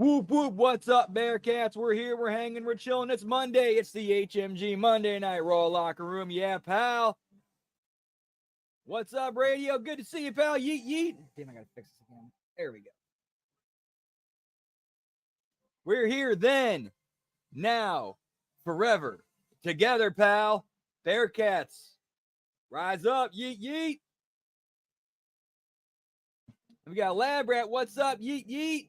Whoop, whoop. What's up, Bearcats? We're here. We're hanging. We're chilling. It's Monday. It's the HMG Monday Night Raw Locker Room. Yeah, pal. What's up, radio? Good to see you, pal. Yeet, yeet. Damn, I gotta fix this again. There we go. We're here then, now, forever. Together, pal. Bearcats. Rise up. Yeet, yeet. We got Lab Rat. What's up? Yeet, yeet.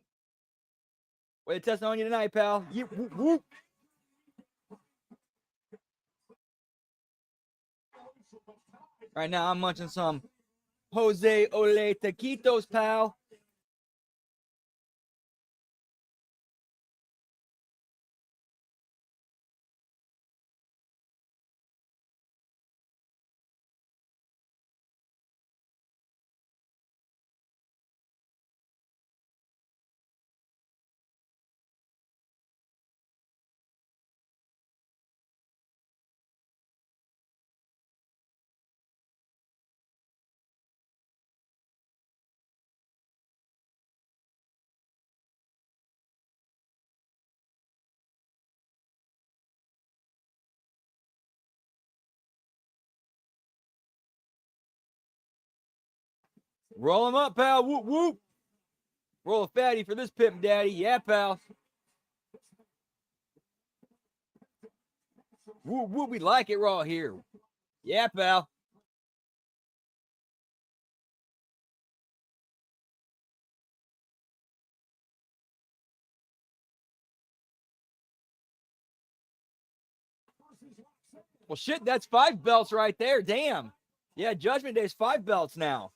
Way to test on you tonight, pal. Yeet, whoop, whoop. Right now, I'm munching some Jose Ole Taquitos, pal. Roll him up, pal. Whoop, whoop. Roll a fatty for this pimp daddy. Yeah, pal. Whoop, whoop. We like it raw here. Yeah, pal. Well, shit, that's 5 belts right there. Damn. Yeah, Judgment Day's 5 belts now.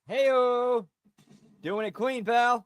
Hey-o. Doing it clean, pal.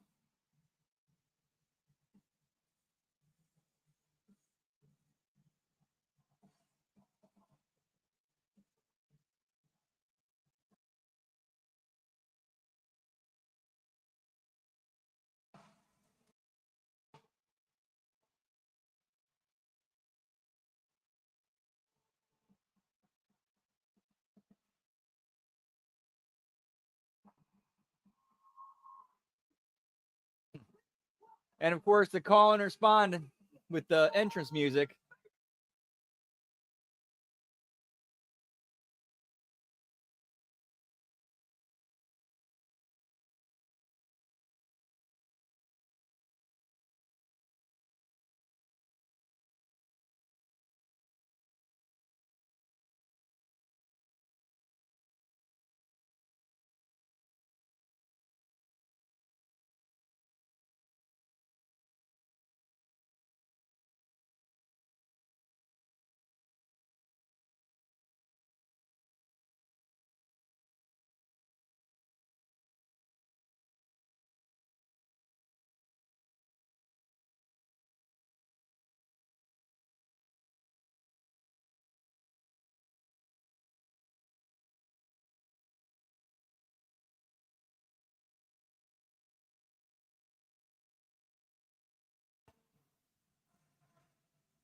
And, of course, the call and respond with the entrance music.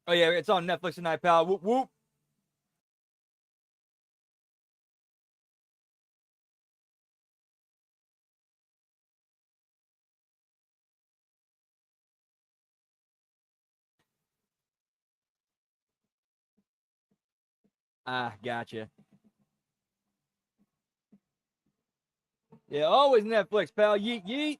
Oh, yeah, it's on Netflix tonight, pal. Whoop, whoop. Ah, gotcha. Yeah, always Netflix, pal. Yeet, yeet.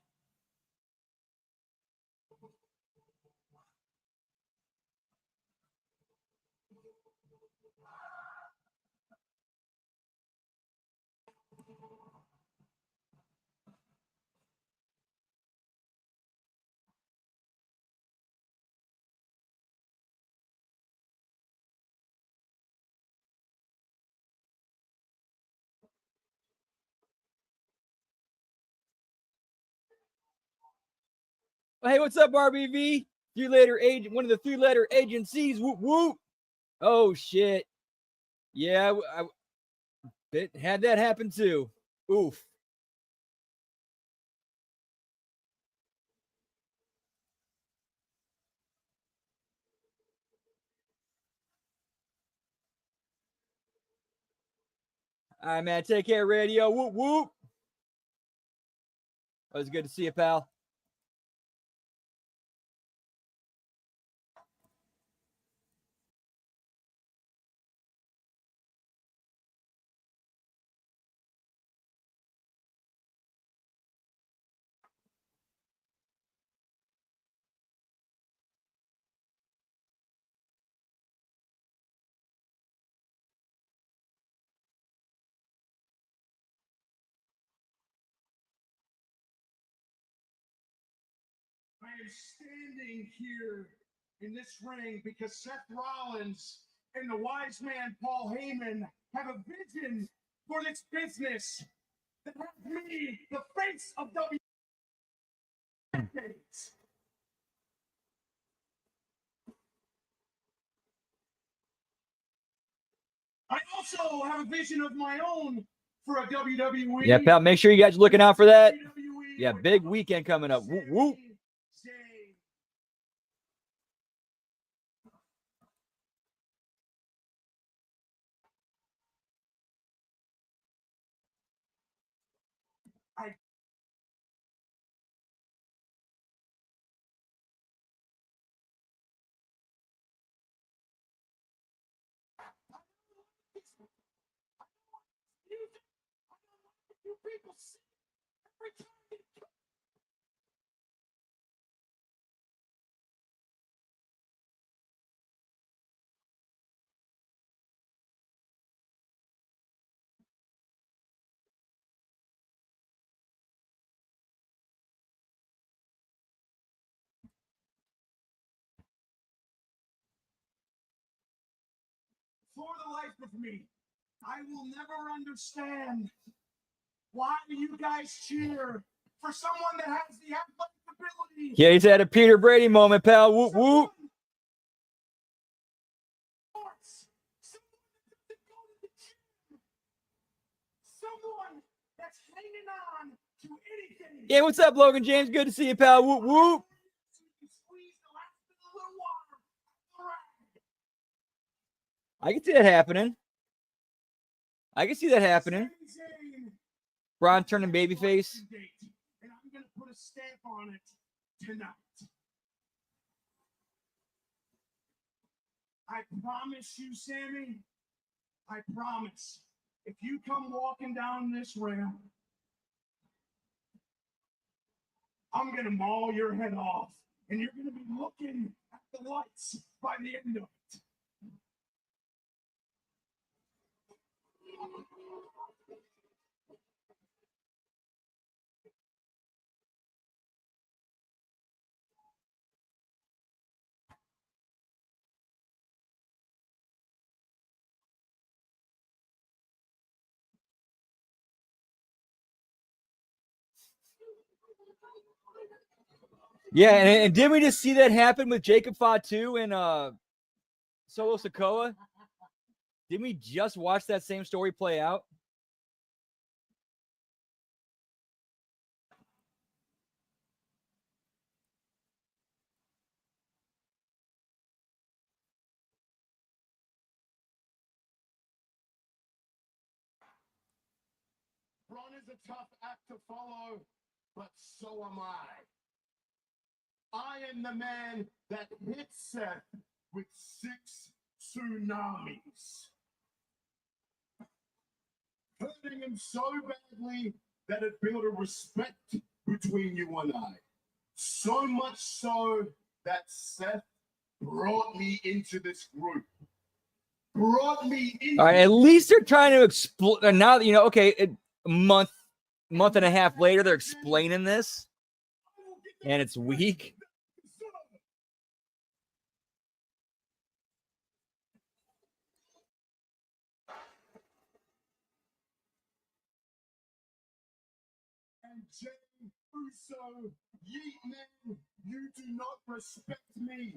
Oh, hey, what's up, RBV? 3-letter agent, one of the 3-letter agencies. Whoop, whoop. Oh, shit. Yeah, it had that happen too. Oof. All right, man. Take care, radio. Whoop, whoop. It was good to see you, pal. I am standing here in this ring because Seth Rollins and the wise man Paul Heyman have a vision for this business that has me the face of WWE. I also have a vision of my own for a WWE. Yeah, pal. Make sure you guys are looking out for that. Yeah, big weekend coming up. Whoop, whoop. For the life of me, I will never understand why you guys cheer for someone that has the athletic ability. Yeah, he's had a Peter Brady moment, pal. Whoop, whoop. Someone that's hanging on to anything. Yeah, what's up, Logan James? Good to see you, pal. Whoop, whoop. I can see that happening. I can see that happening. Braun turning babyface. And I'm going to put a stamp on it tonight. I promise you, Sammy, I promise, if you come walking down this ramp, I'm going to maul your head off, and you're going to be looking at the lights by the end of it. Yeah, and didn't we just see that happen with Jacob Fatu and Solo Sikoa? Didn't we just watch that same story play out? Braun is a tough act to follow, but so am I. I am the man that hit Seth with 6 tsunamis, hurting him so badly that it built a respect between you and I. So much so that Seth brought me into this group. Brought me into. All right, at least they're trying to explain. Now, you know, okay, a month and a half later, they're explaining this, and it's weak. And Jey Uso, yeet man, you do not respect me.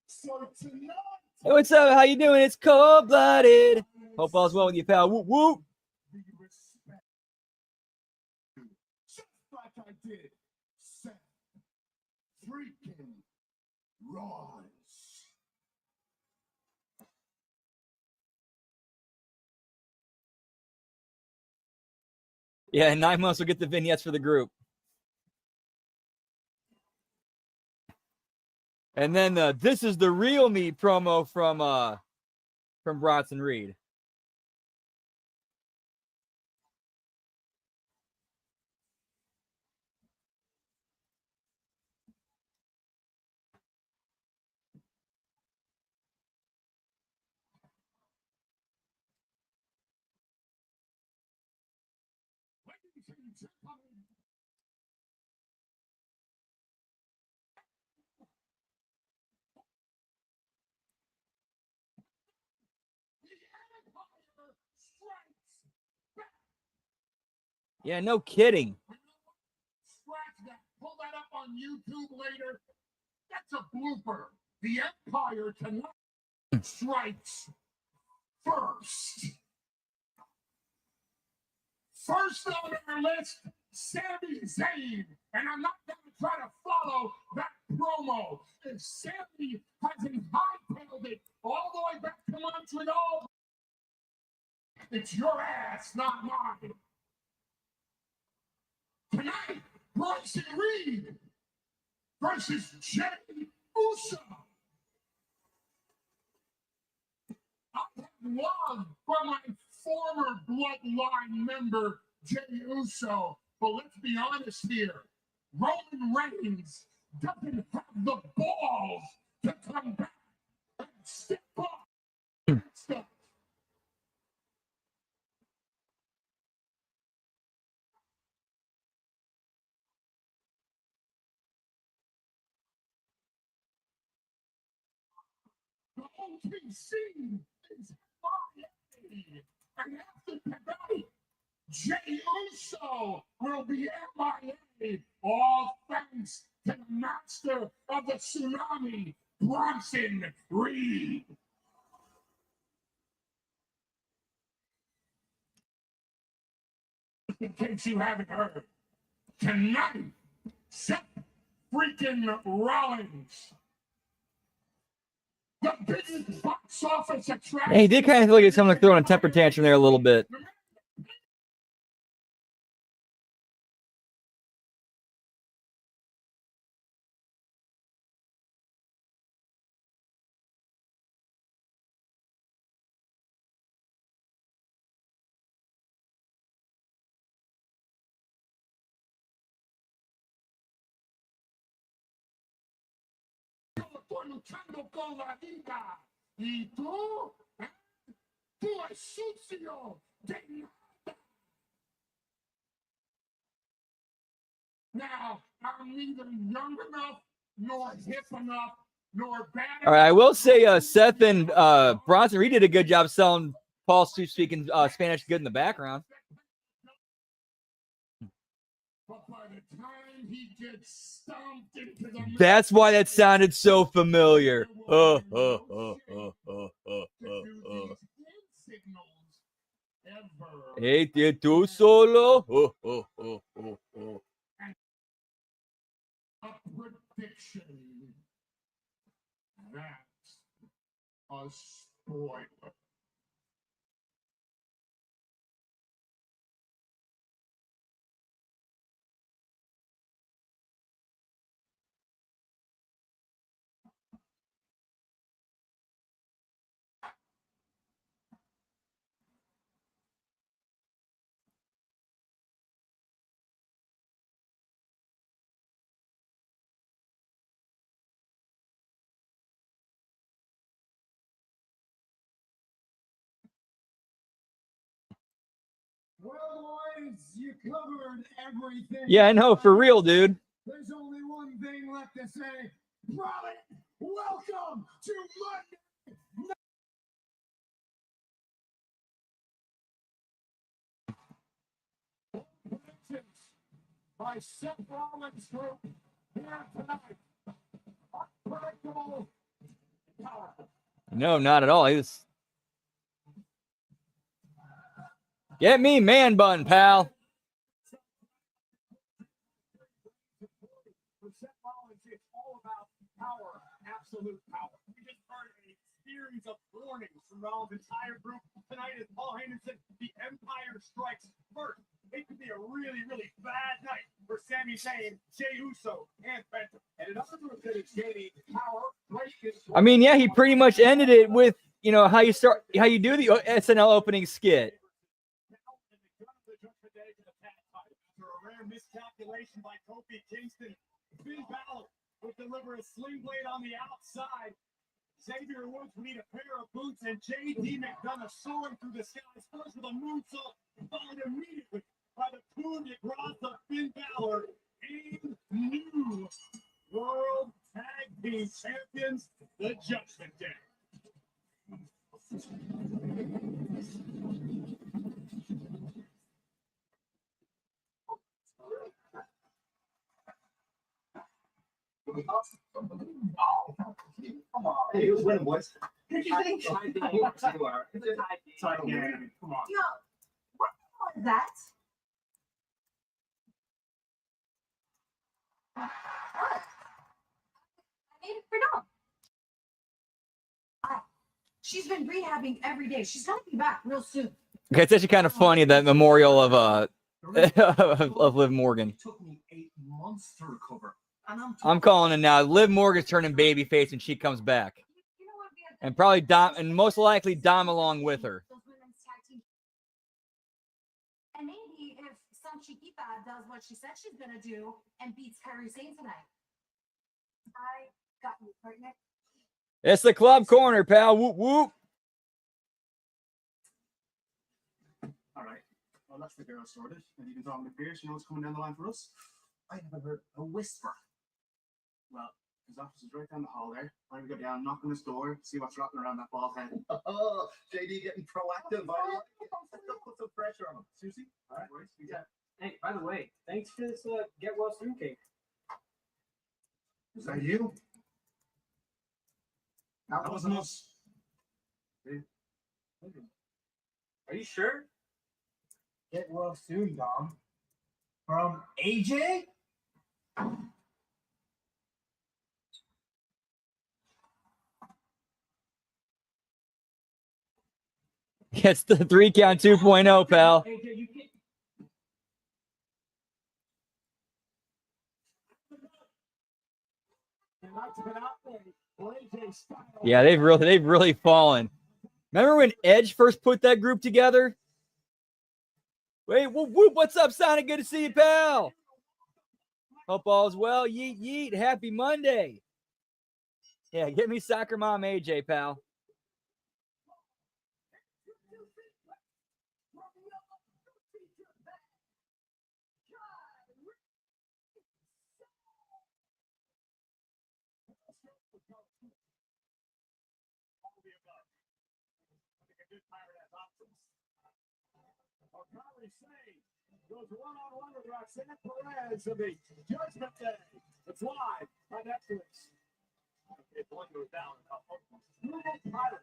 So tonight. Hey, what's up? How you doing? It's cold-blooded. Hope all's well with you, pal. Whoop, whoop. We respect you. Just like I did Seth freaking Rollins. Yeah, in 9 months we'll get the vignettes for the group. And then this is the real me promo from Bronson Reed. Yeah, no kidding. Scratch that. Pull that up on YouTube later. That's a blooper. The Empire tonight strikes first. First on our list, Sami Zayn. And I'm not going to try to follow that promo. If Sami hasn't hightailed it all the way back to Montreal, it's your ass, not mine. Tonight, Bronson Reed versus Jey Uso. I have love for my former bloodline member, Jey Uso, but let's be honest here. Roman Reigns doesn't have the balls to come back and step up and stuff. The OTC is MIA. And after tonight, Jey Uso will be MIA. All thanks to the master of the tsunami, Bronson Reed. In case you haven't heard, tonight, Seth freaking Rollins, the biggest box office attraction. Hey, he did kind of feel like he's coming to throw in a temper tantrum there a little bit. Luchando con la vida. Y tú, tú es sucio de nada. Now, I'm neither young enough, nor hip enough, nor bad enough. All right, I will say Seth and Bronson Reed did a good job selling Paul speaking Spanish good in the background. But by the time he gets stomped into the That's why that sounded so familiar. Hey, tú solo. A prediction. That's a spoiler. Well, boys, you covered everything. Yeah, I know, for real, dude. There's only one thing left to say. Brother, welcome to Monday. Predictions by Seth Rollins group here tonight. Unpredictable, powerful. No, not at all. He was... Get me man bun, pal. For Seth Rollins, it's all about power, absolute power. We just heard a series of warnings from Rollins' entire group tonight as Paul Heyman said the Empire strikes first. it could be a really, really bad night for Sami Zayn, Jey Uso, and Penta. And in order to gaining power, I mean, yeah, he pretty much ended it with, you know, how you do the SNL opening skit. After a rare miscalculation by Kofi Kingston, Finn Balor would deliver a sling blade on the outside. Xavier Woods would need a pair of boots, and J.D. McDonough soaring through the skies, first with a moonsault, followed immediately by the coup de grace of Finn Balor, and new World Tag Team Champions, the Judgment Day. Hey, who's winning, boys? What do you think? Tied game. Tight game. Come on. Yo, what the hell is that? What? I made it for Dom. She's been rehabbing every day. She's gonna be back real soon. Okay, it's actually kind of funny, that memorial of of Liv Morgan. It took me 8 months to recover. And I'm calling it now. Liv Morgan's turning babyface when she comes back. You know what? And probably Dom, and most likely Dom along with her. Those women's tag team. And maybe if some Chiquita does what she said she's gonna do and beats Kairi Sane tonight. I got you, partner. It's the club corner, pal. Whoop, whoop. All right. Well, that's the girl sorted. And you can draw me Pierce. You know what's coming down the line for us? I haven't heard a whisper. Well, his office is right down the hall there. Why don't we go down, knock on his door, see what's rocking around that bald head? Oh, JD getting proactive. Let's put some pressure on him. Susie? All right, boys. We got. Hey, by the way, thanks for this get well soon cake. Is that you? That wasn't us. Are you sure? Get well soon, Dom. From AJ? It's the 3 count 2.0, pal. Hey, you can't. Yeah, they've really fallen. Remember when Edge first put that group together? Wait, whoop, whoop, what's up, Sonic? Good to see you, pal. Hope all's well. Yeet, yeet. Happy Monday. Yeah, get me soccer mom AJ, pal. Goes one-on-one with Roxanne Perez of the Judgment Day. It's live on Netflix. If one goes down, pilot.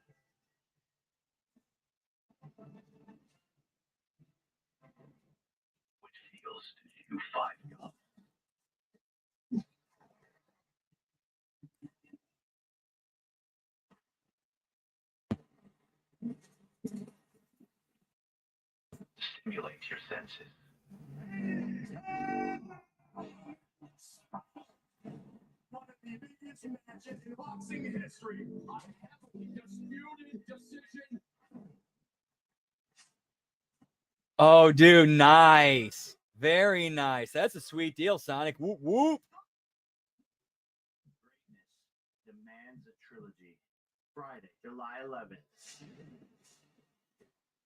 Which feels you 5 young. Stimulate your senses. One of the biggest matches in boxing history. A heavily disputed decision. Oh, dude, nice. Very nice. That's a sweet deal, Sonic. Whoop, whoop. Greatness demands a trilogy. Friday, July 11th.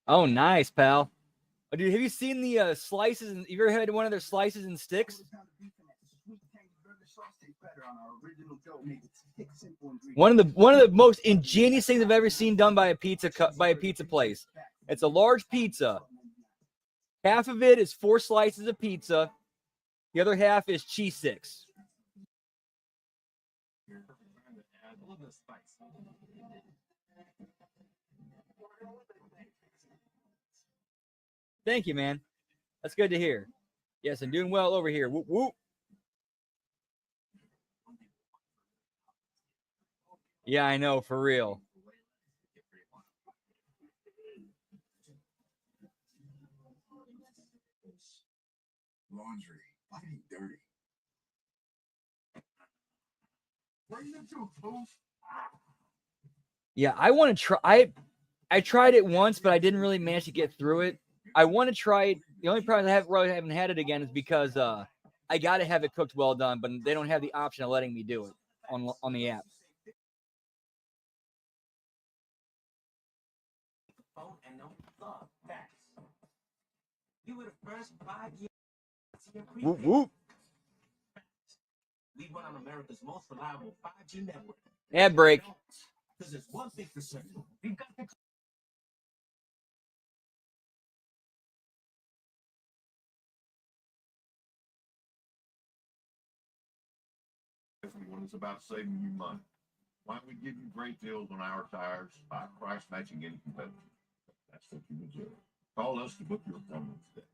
Oh, nice, pal. Oh, dude, have you seen the slices? Have you ever had one of their slices and sticks? One of the most ingenious things I've ever seen done by a pizza place. It's a large pizza. Half of it is 4 slices of pizza. The other half is cheese sticks. Thank you, man. That's good to hear. Yes, I'm doing well over here. Whoop, whoop. Yeah, I know, for real. Laundry, fighting dirty. Bring them to booth. Yeah, I want to try. I tried it once, but I didn't really manage to get through it. I want to try it. The only problem I haven't had it again is because I got to have it cooked well done, but they don't have the option of letting me do it on the app. You were the first 5 years. Whoop, whoop. We run on America's most reliable 5G network. Ad break. Because there's one thing for certain. We've got the When it's about saving you money. Why don't we give you great deals on our tires by price matching any competitor? That's what you deserve. Call us to book your appointment today.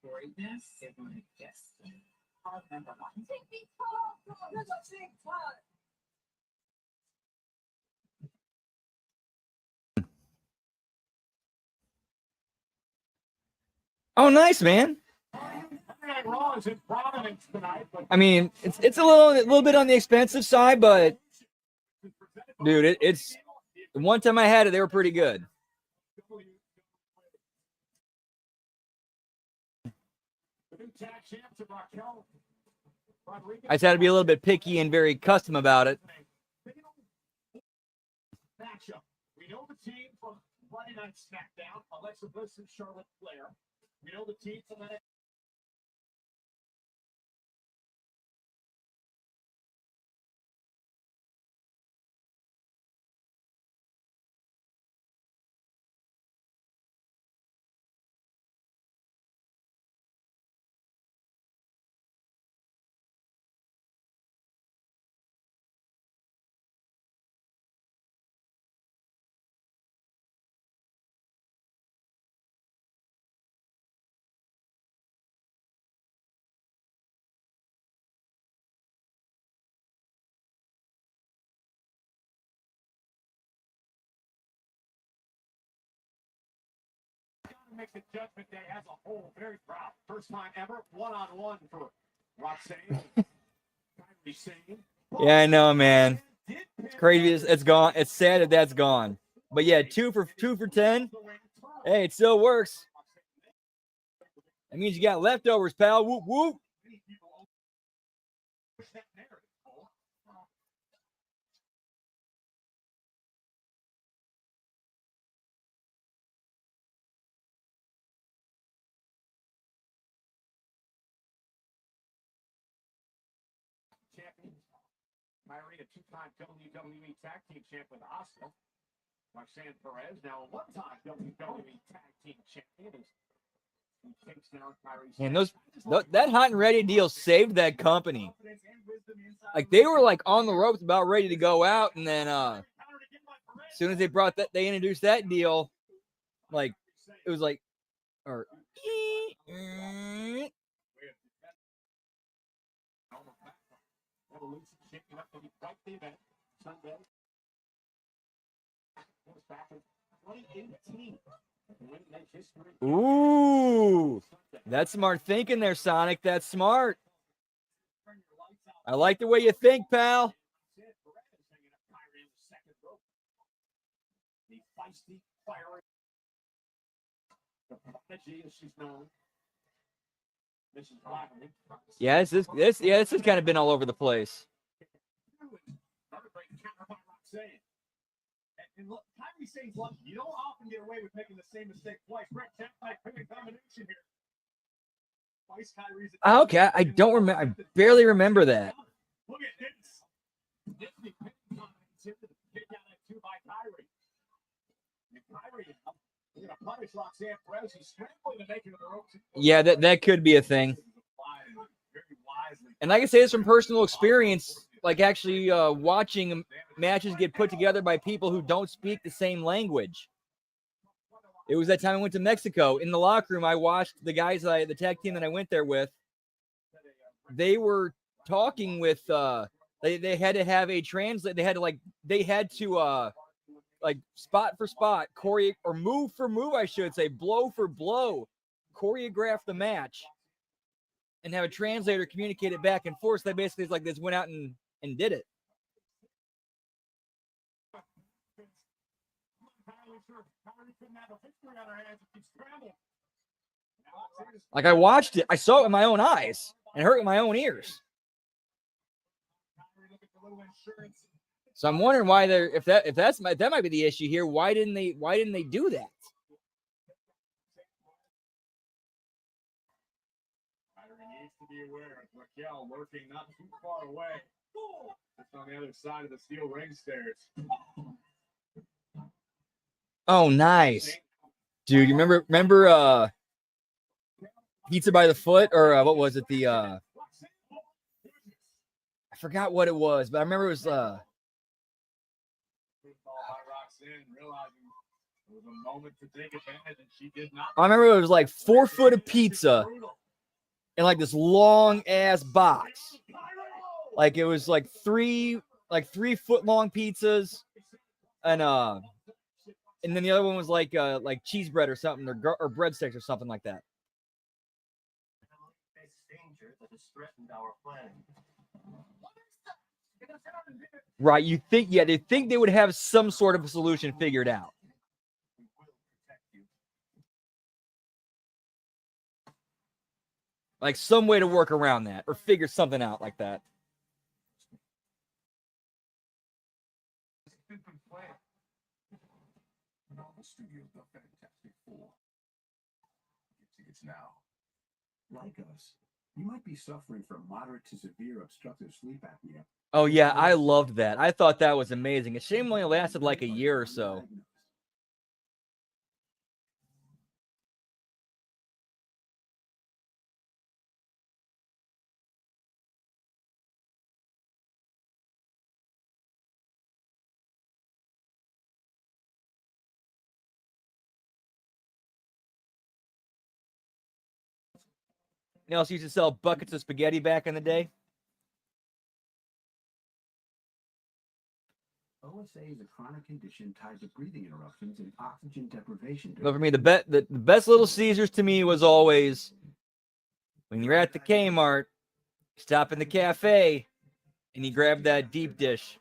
greatness is my destiny. Number one. Oh, nice, man. Raw is in Providence tonight, but I mean, it's a little bit on the expensive side, but dude, it's the one time I had it, they were pretty good. I just had to be a little bit picky and very custom about it. matchup. We know the team from Friday Night SmackDown, Alexa Bliss and Charlotte Flair. We know the team from that. Make the Judgment Day as a whole very proud. First time ever, one-on-one for Roxanne. Kyrie Sane. Yeah, I know, man. It's crazy. It's gone. It's sad that that's gone. But yeah, 2 for 10. Hey, it still works. That means you got leftovers, pal. Whoop whoop. Champion. Kyrie, a two-time WWE Tag Team Champ with Asuka. Roxanne Perez, now a one-time WWE Tag Team Champion. He takes down Kyrie And that hot and ready deal saved that company. Like they were like on the ropes, about ready to go out, and then as soon as they introduced that deal, like it was like, or Evolution shaping up to be quite the event Sunday. It was back in 2018. ooh, that's smart thinking there, Sonic. That's smart. I like the way you think, pal. The feisty, fiery, the prodigy as she's known. Mrs. Blackman. Yeah, this has kind of been all over the place. Another great counter by Roxanne. And look, Kyrie Sane's lucky. You don't often get away with making the same mistake twice. Brett Kemp, big combination here. Twice Kyrie's. Okay, I don't remember. I barely remember that. Look at this. Disney picking on the kick out at 2 by Kyrie. And Kyrie, they're going to punish Roxanne Perez. He's scrambling to make it to the ropes. Yeah, that could be a thing. And I can say this from personal experience, like actually watching matches get put together by people who don't speak the same language. It was that time I went to Mexico. In the locker room, I watched the guys, the tag team that I went there with. They were talking with, they had to have a translate. They had to spot for spot, or move for move, I should say, blow for blow, choreograph the match and have a translator communicate it back and forth. So they basically just went out and did it. Like, I watched it, I saw it with my own eyes and heard it with my own ears. So I'm wondering why that might be the issue here. Why didn't they do that? Needs to be aware of Raquel lurking not too far away. Just on the other side of the steel ring stairs. Oh, nice. Dude, you remember Pizza by the Foot, or what was it? I forgot what it was, but I remember it was I remember it was like 4 foot of pizza in like this long ass box. Like it was like 3 foot long pizzas, and then the other one was like cheese bread or something, or breadsticks or something like that. Right, they think they would have some sort of a solution figured out. Like some way to work around that or figure something out like that. Now, like us, you might be suffering from moderate to severe obstructive sleep apnea. Oh yeah, I loved that. I thought that was amazing. It shame only lasted like a year or so. You know, used to sell buckets of spaghetti back in the day. OSA is a chronic condition tied to breathing interruptions and oxygen deprivation. But for me, the best Little Caesars to me was always when you're at the Kmart, stop in the cafe, and you grab that deep dish.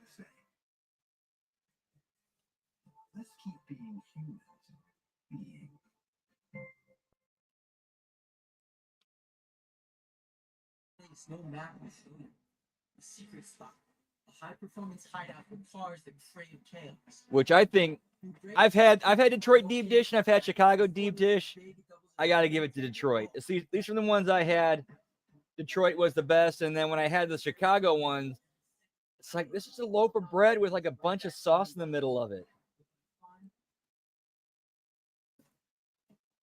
Let's keep being humans. No map machine. A secret spot. A high-performance hideout for cars that crave chaos. Which I think I've had Detroit deep dish and I've had Chicago deep dish. I got to give it to Detroit. At least from the ones I had, Detroit was the best. And then when I had the Chicago ones, it's like this is a loaf of bread with like a bunch of sauce in the middle of it.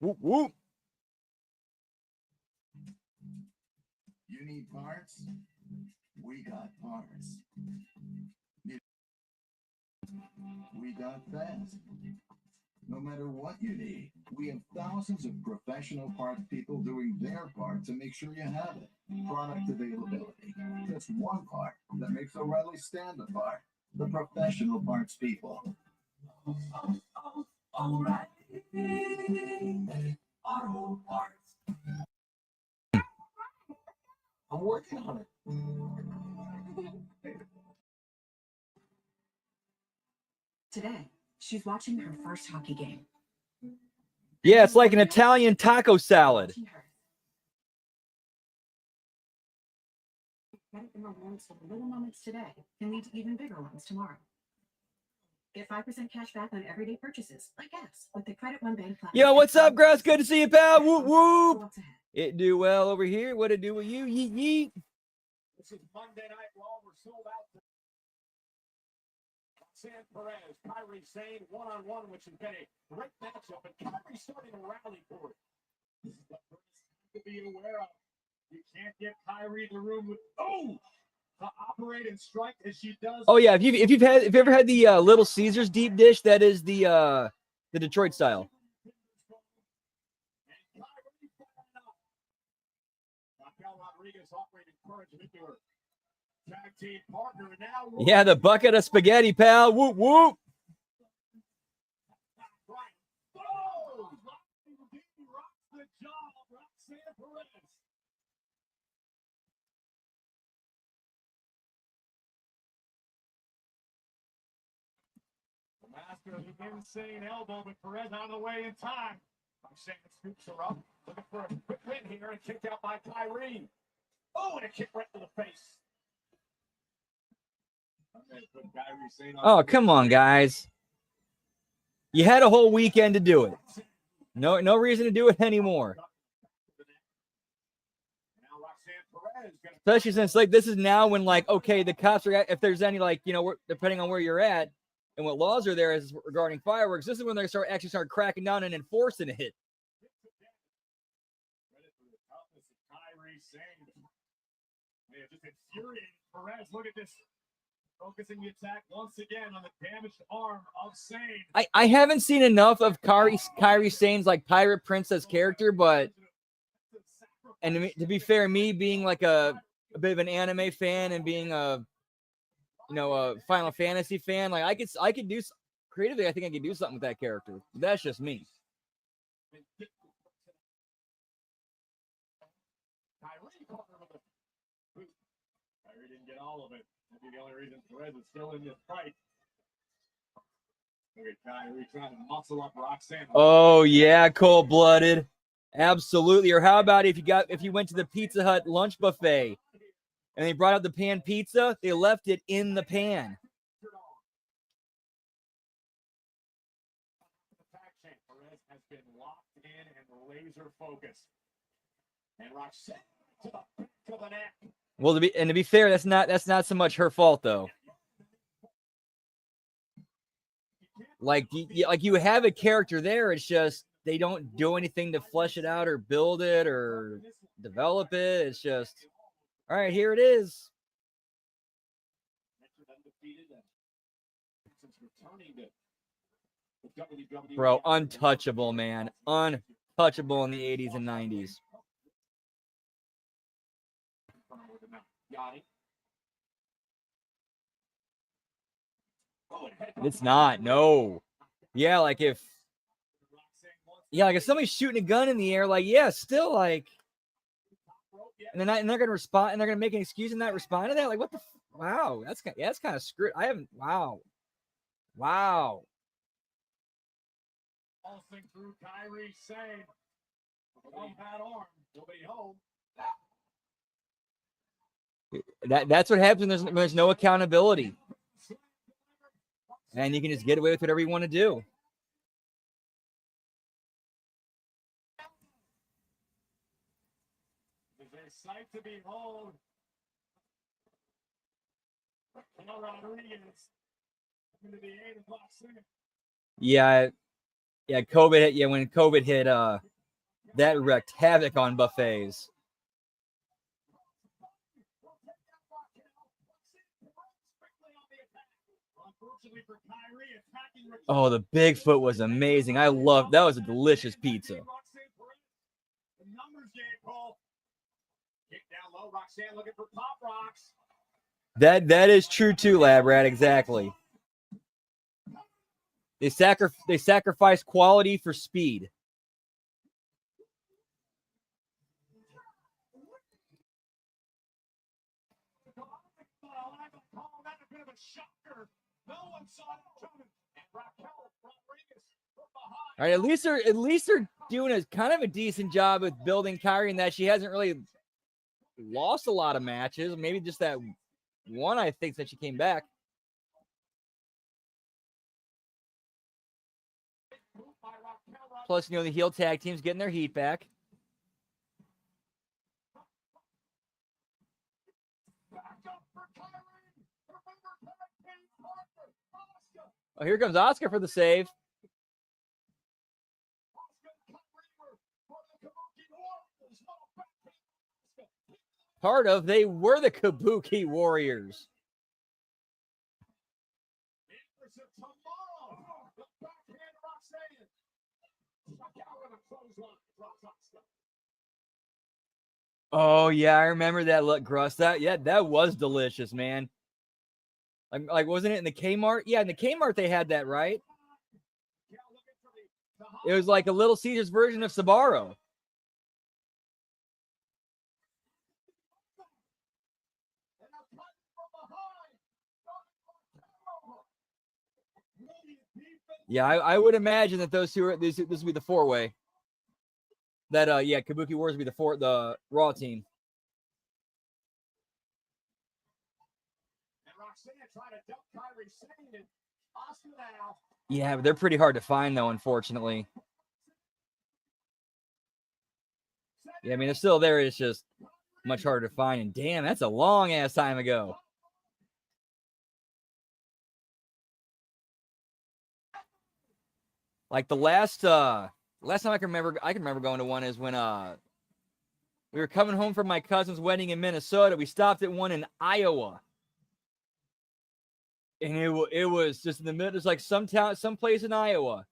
Whoop, whoop. You need parts? We got parts. We got fast. No matter what you need, we have thousands of professional parts people doing their part to make sure you have it. Product availability. Just one part that makes O'Reilly stand apart. The professional parts people. O'Reilly Auto Parts. I'm working on it. Today, she's watching her first hockey game. Yeah, it's like an Italian taco salad. Little moments today can lead to even bigger ones tomorrow. Get 5% cash back on everyday purchases, like gas, with the Credit One Bank plan. Yo, what's up, Grass? Good to see you, pal. Whoop, whoop. It do well over here. What it do with you? Yeet, yeet. This is Monday Night Raw. We're sold out. San Perez, Kyrie Sane, one-on-one, which has been a great matchup, and Kyrie starting to rally for it. This is the first thing to be aware of. You can't get Kyrie in the room with to operate and strike as she does. Oh yeah, if you've ever had the Little Caesars deep dish, that is the Detroit style. Tag team partner now. Yeah, the bucket of spaghetti, pal. Whoop, whoop. Oh! Rocks the jaw of Roxanne Perez. The master of the insane elbow, but Perez out of the way in time. Roxanne scoops her up, looking for a quick win here, and kicked out by Kyrie. Oh, and a kick right to the face. Oh, come on, guys. You had a whole weekend to do it. No reason to do it anymore. Especially since like this is now when like okay, the cops are if there's any like depending on where you're at and what laws are there as regarding fireworks, this is when they start cracking down and enforcing it. Just infuriating Perez. Look at this. Focusing the attack once again on the damaged arm of Sane. I haven't seen enough of Kairi Sane's like pirate princess character, but to be fair, me being like a bit of an anime fan and being a Final Fantasy fan, like I could do creatively. I think I could do something with that character. That's just me. Kyrie didn't get all of it. Maybe the only reason Perez is still in this fight. Look at Kyrie trying to muscle up Roxanne. Oh yeah, cold-blooded. Absolutely. Or how about if you went to the Pizza Hut lunch buffet and they brought out the pan pizza, they left it in the pan. Perez has been locked in and laser focused. And Roxanne to the back of the neck. Well, to be fair, that's not so much her fault though. Like you have a character there, it's just they don't do anything to flesh it out or build it or develop it. It's just all right, here it is. Bro, untouchable, man. Untouchable in the 80s and 90s. It's not, no. Yeah, like if somebody's shooting a gun in the air, like, yeah, still like, and they're gonna respond, and they're gonna make an excuse and not respond to that. Like, what the? Wow, that's kind of screwed. Wow. Pulsing through Kyrie Sane. One bad arm, nobody home. That's what happens when there's no accountability. And you can just get away with whatever you want to do. It's a sight to behold. Rodriguez into the 8 o'clock second. Yeah, COVID hit. Yeah, when COVID hit, that wreaked havoc on buffets. Oh, the Bigfoot was amazing. I loved that. Was a delicious pizza. That is true too, Lab Rat. Exactly. They sacrifice quality for speed. All right, at least they're doing a kind of a decent job with building Kyrie in that she hasn't really lost a lot of matches. Maybe just that one, I think, that she came back. Plus, the heel tag team's getting their heat back. Oh, here comes Oscar for the save. They were the Kabuki Warriors. Oh yeah, I remember that. Look, Gruss, that was delicious, man. Like wasn't it in the Kmart? Yeah, in the Kmart they had that, right? It was like a Little Caesars version of Sbarro. Yeah, I would imagine that those two are this would be the four-way. That yeah, Kabuki Wars would be the Raw team. Yeah, but they're pretty hard to find though, unfortunately. Yeah, I mean they're still there. It's just much harder to find. And damn, that's a long ass time ago. Like the last time I can remember going to one is when we were coming home from my cousin's wedding in Minnesota. We stopped at one in Iowa. And it was just in the middle. It's like some place in Iowa.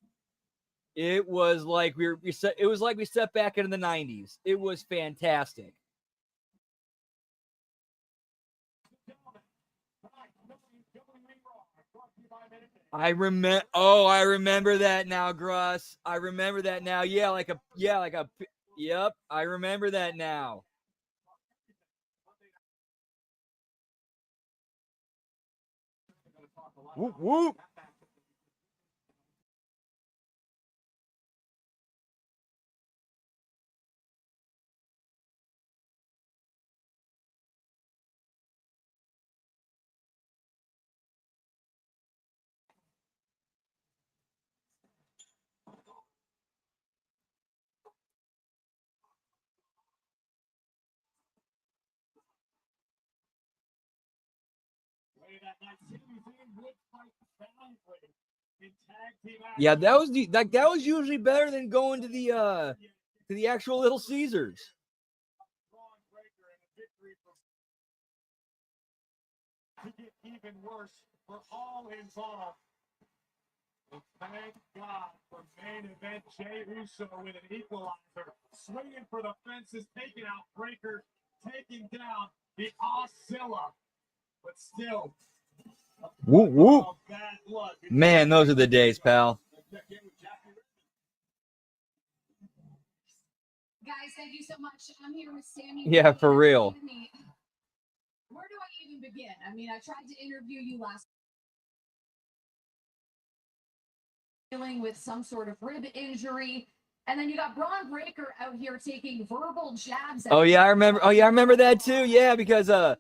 It was like we stepped back into the 90s. It was fantastic. I remember that now, Gruss. I remember that now. Yep, I remember that now. Whoop whoop. Yeah, that was usually better than going to the actual Little Caesars. To get even worse for all involved. Thank God for main event Jey Uso with an equalizer, swinging for the fences, taking out Breaker, taking down the Oscilla, but still. Whoop whoop. Man, those are the days, pal. Guys, thank you so much. I'm here with Sammy. Yeah, for real. Where do I even begin? I mean, I tried to interview you last dealing with some sort of rib injury. And then you got Braun Breaker out here taking verbal jabs at Oh yeah, I remember. Oh yeah, I remember that too. Yeah, because yeah,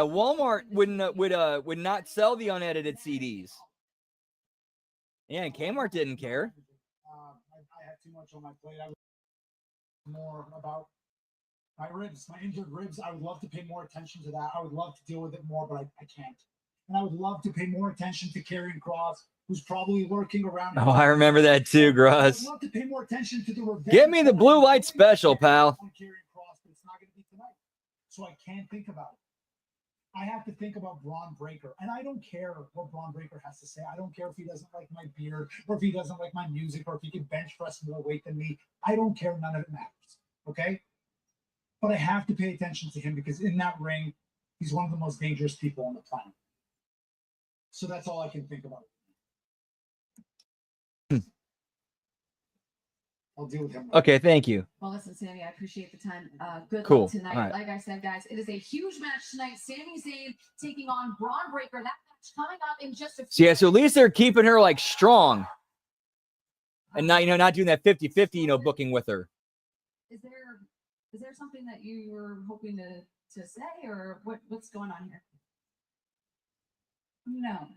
Walmart would not sell the unedited CDs. Yeah, and Kmart didn't care. I had too much on my plate. I was more about my ribs, my injured ribs. I would love to pay more attention to that. I would love to deal with it more, but I can't. And I would love to pay more attention to Karrion Kross, who's probably lurking around. Oh, I remember that too, Gruss. I'd love to pay more attention to the revenge. Get me the blue light special, pal. Karrion Kross, but it's not going to be tonight, so I can't think about it. I have to think about Braun Breaker, and I don't care what Braun Breaker has to say. I don't care if he doesn't like my beard, or if he doesn't like my music, or if he can bench press more weight than me. I don't care. None of it matters. Okay? But I have to pay attention to him because in that ring, he's one of the most dangerous people on the planet. So that's all I can think about. I'll deal with him. Okay, thank you. Well, listen, Sammy, I appreciate the time. Good Cool. luck tonight. Right. Like I said, guys, it is a huge match tonight. Sami Zayn taking on Braun Breaker. That match coming up in just a few So yeah, so at least they're keeping her like strong, and not not doing that 50-50 booking with her. Is there something that you were hoping to say, or what's going on here? No.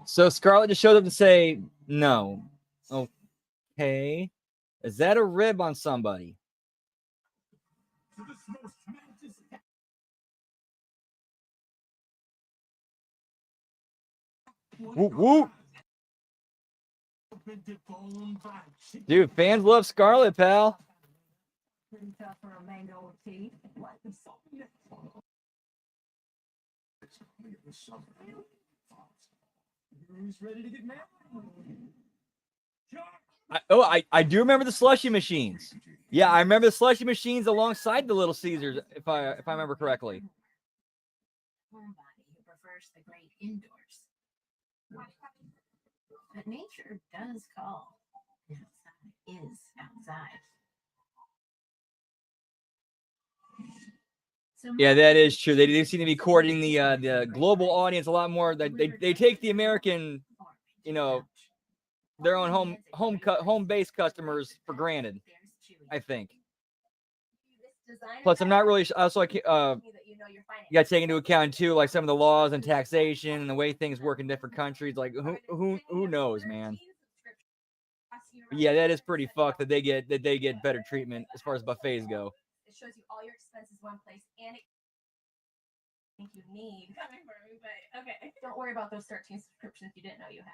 So Scarlett just showed up to say no. Okay, is that a rib on somebody? Whoop, whoop. Dude, fans love Scarlett, pal. Pretty tough for a mango tea. Who's ready to get married? I do remember the slushy machines. Yeah, I remember the slushy machines alongside the Little Caesars, if I remember correctly. Homebody who prefers the great indoors. But nature does call. Outside is outside. So Yeah, that is true. They seem to be courting the global audience a lot more. They take the American, you know, their own home base customers for granted, I think. Plus, I'm not really also you got to take into account too, like some of the laws and taxation and the way things work in different countries. Like who knows, man? Yeah, that is pretty fucked that they get better treatment as far as buffets go. It shows you all your expenses one place, and it think you need coming for me, but okay. Don't worry about those 13 subscriptions you didn't know you had.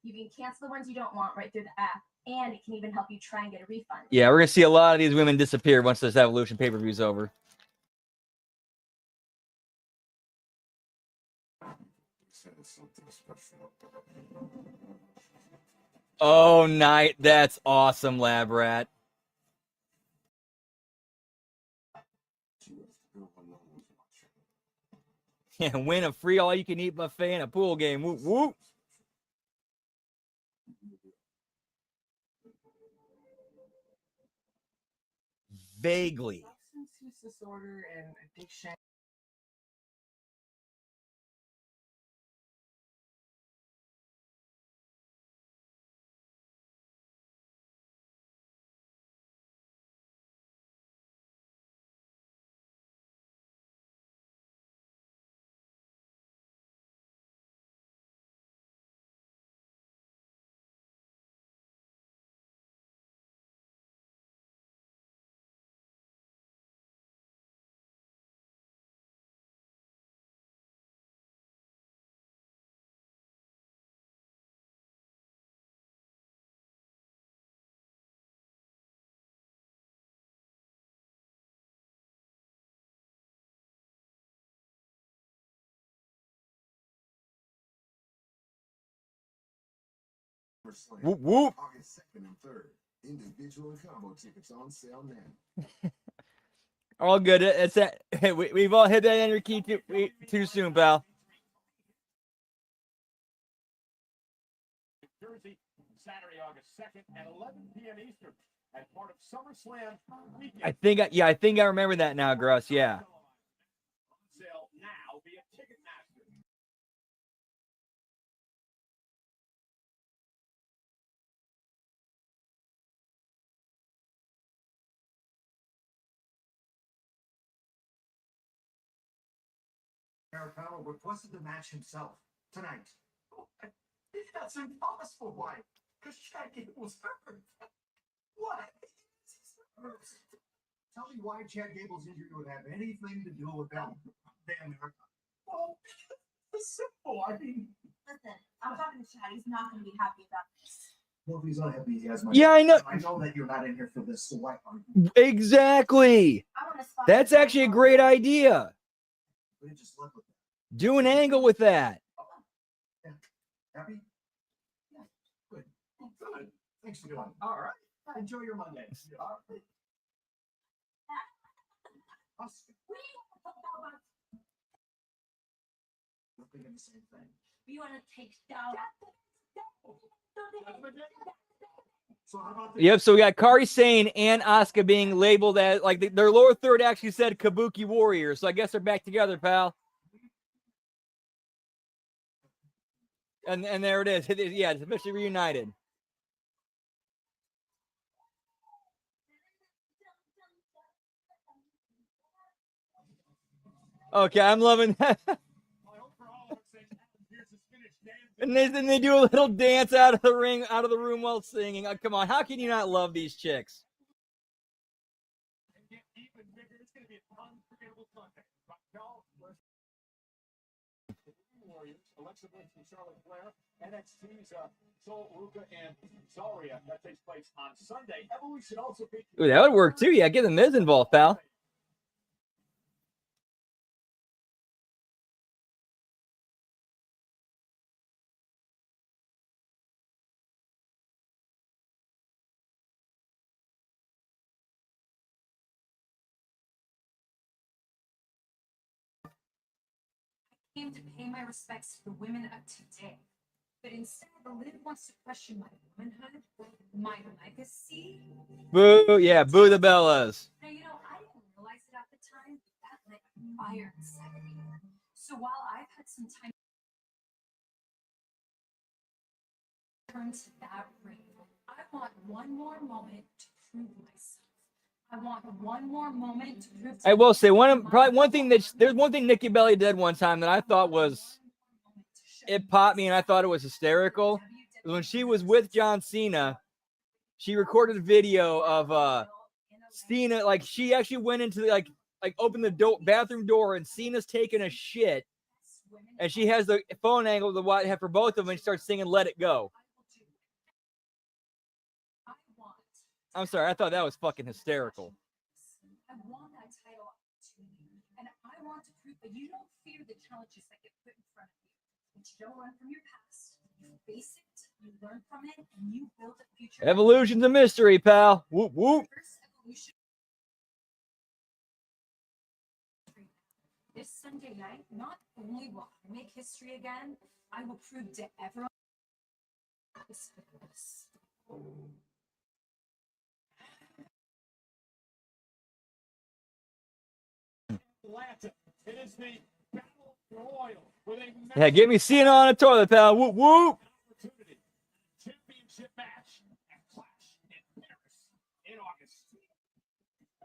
You can cancel the ones you don't want right through the app, and it can even help you try and get a refund. Yeah, we're gonna see a lot of these women disappear once this Evolution pay-per-view's over. Oh, night. That's awesome, Lab Rat. Yeah, win a free all-you-can-eat buffet and a pool game. Whoop, whoop. Vaguely. Substance use disorder and addiction. Whoop, whoop. August 2nd and 3rd. Individual and combo tickets on sale now. All good. It's that. We've all hit that enter key too soon, pal. Jersey, Saturday, August 2nd at 11 p.m. Eastern, as part of SummerSlam weekend. I think I remember that now, Gruss. Yeah. On sale now via Ticketmaster. Americano requested the match himself tonight. That's impossible. Why? Because Chad Gable's hurt. What? Tell me why Chad Gable's injury would have anything to do with that damn Americano. Well, it's simple. I mean, Listen, I'm talking to Chad. He's not going to be happy about this. well, if he's unhappy, he has my. Yeah, I know. I know that you're not in here for this, so why are you? Exactly. That's actually a great idea. We just left with that. Do an angle with that. Happy? Yeah. Good. Good. Thanks for doing it. All right. Enjoy your Monday. All right. We're thinking the same thing. We want to take down. So how about this? Yep. So we got Kari Sane and Asuka being labeled as like their lower third actually said Kabuki Warriors. So I guess they're back together, pal. And there it is. Yeah, it's officially reunited. Okay, I'm loving that. And then they do a little dance out of the ring, out of the room while singing. Oh, come on, how can you not love these chicks? Alexa Bliss and Charlotte Flair, NXT's Sol Ruka and Zarya. That takes place on Sunday. Evolution also features. Ooh, that would work too. Yeah, get the Miz involved, pal. came to pay my respects to the women of today. But instead, the lid wants to question my womanhood, my legacy. Boo, yeah, boo the Bellas. Now, I didn't realize it at the time, but that lit fire inside of me. So while I've had some time to turn to that ring, I want one more moment to prove myself. I want one more moment to prove. I will say probably one thing there's one thing Nikki Belly did one time that I thought was it popped me and I thought it was hysterical. When she was with John Cena, she recorded a video of Cena, like she actually went into like opened the bathroom door and Cena's taking a shit, and she has the phone angle the white for both of them and starts singing "Let It Go." I'm sorry, I thought that was fucking hysterical. I want that title opportunity, and I want to prove that you don't fear the challenges that get put in front of you. But you don't run from your past. You face it, you learn from it, and you build a future. Evolution's a mystery, pal. Whoop whoop. This Sunday night, not only will I make history again, I will prove to everyone this. Atlanta. It is the Battle Royal. Yeah, get me Cena on a toilet, pal. Whoop whoop. Championship match at Clash in Paris in August.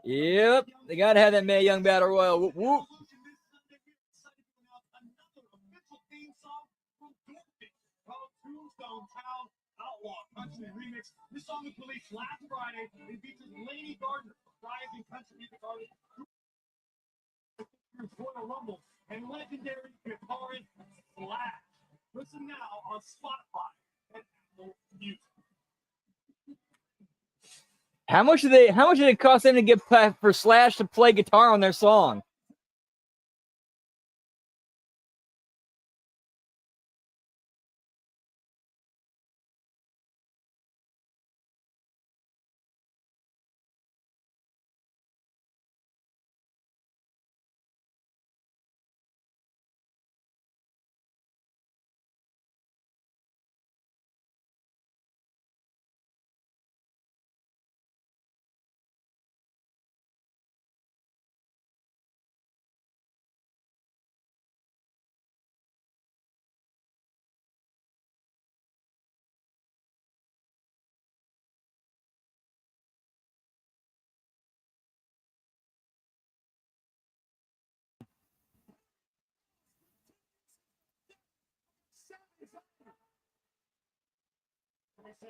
Yep, they gotta have that Mae Young Battle Royal. Whoop whoop. Town Outlaw Country Remix. This song was released last Friday. It features Lady Gardner, rising country music artist for the Rumble, and legendary guitarist Slash. Listen now on Spotify and Apple Music. How much did it cost them to get for Slash to play guitar on their song?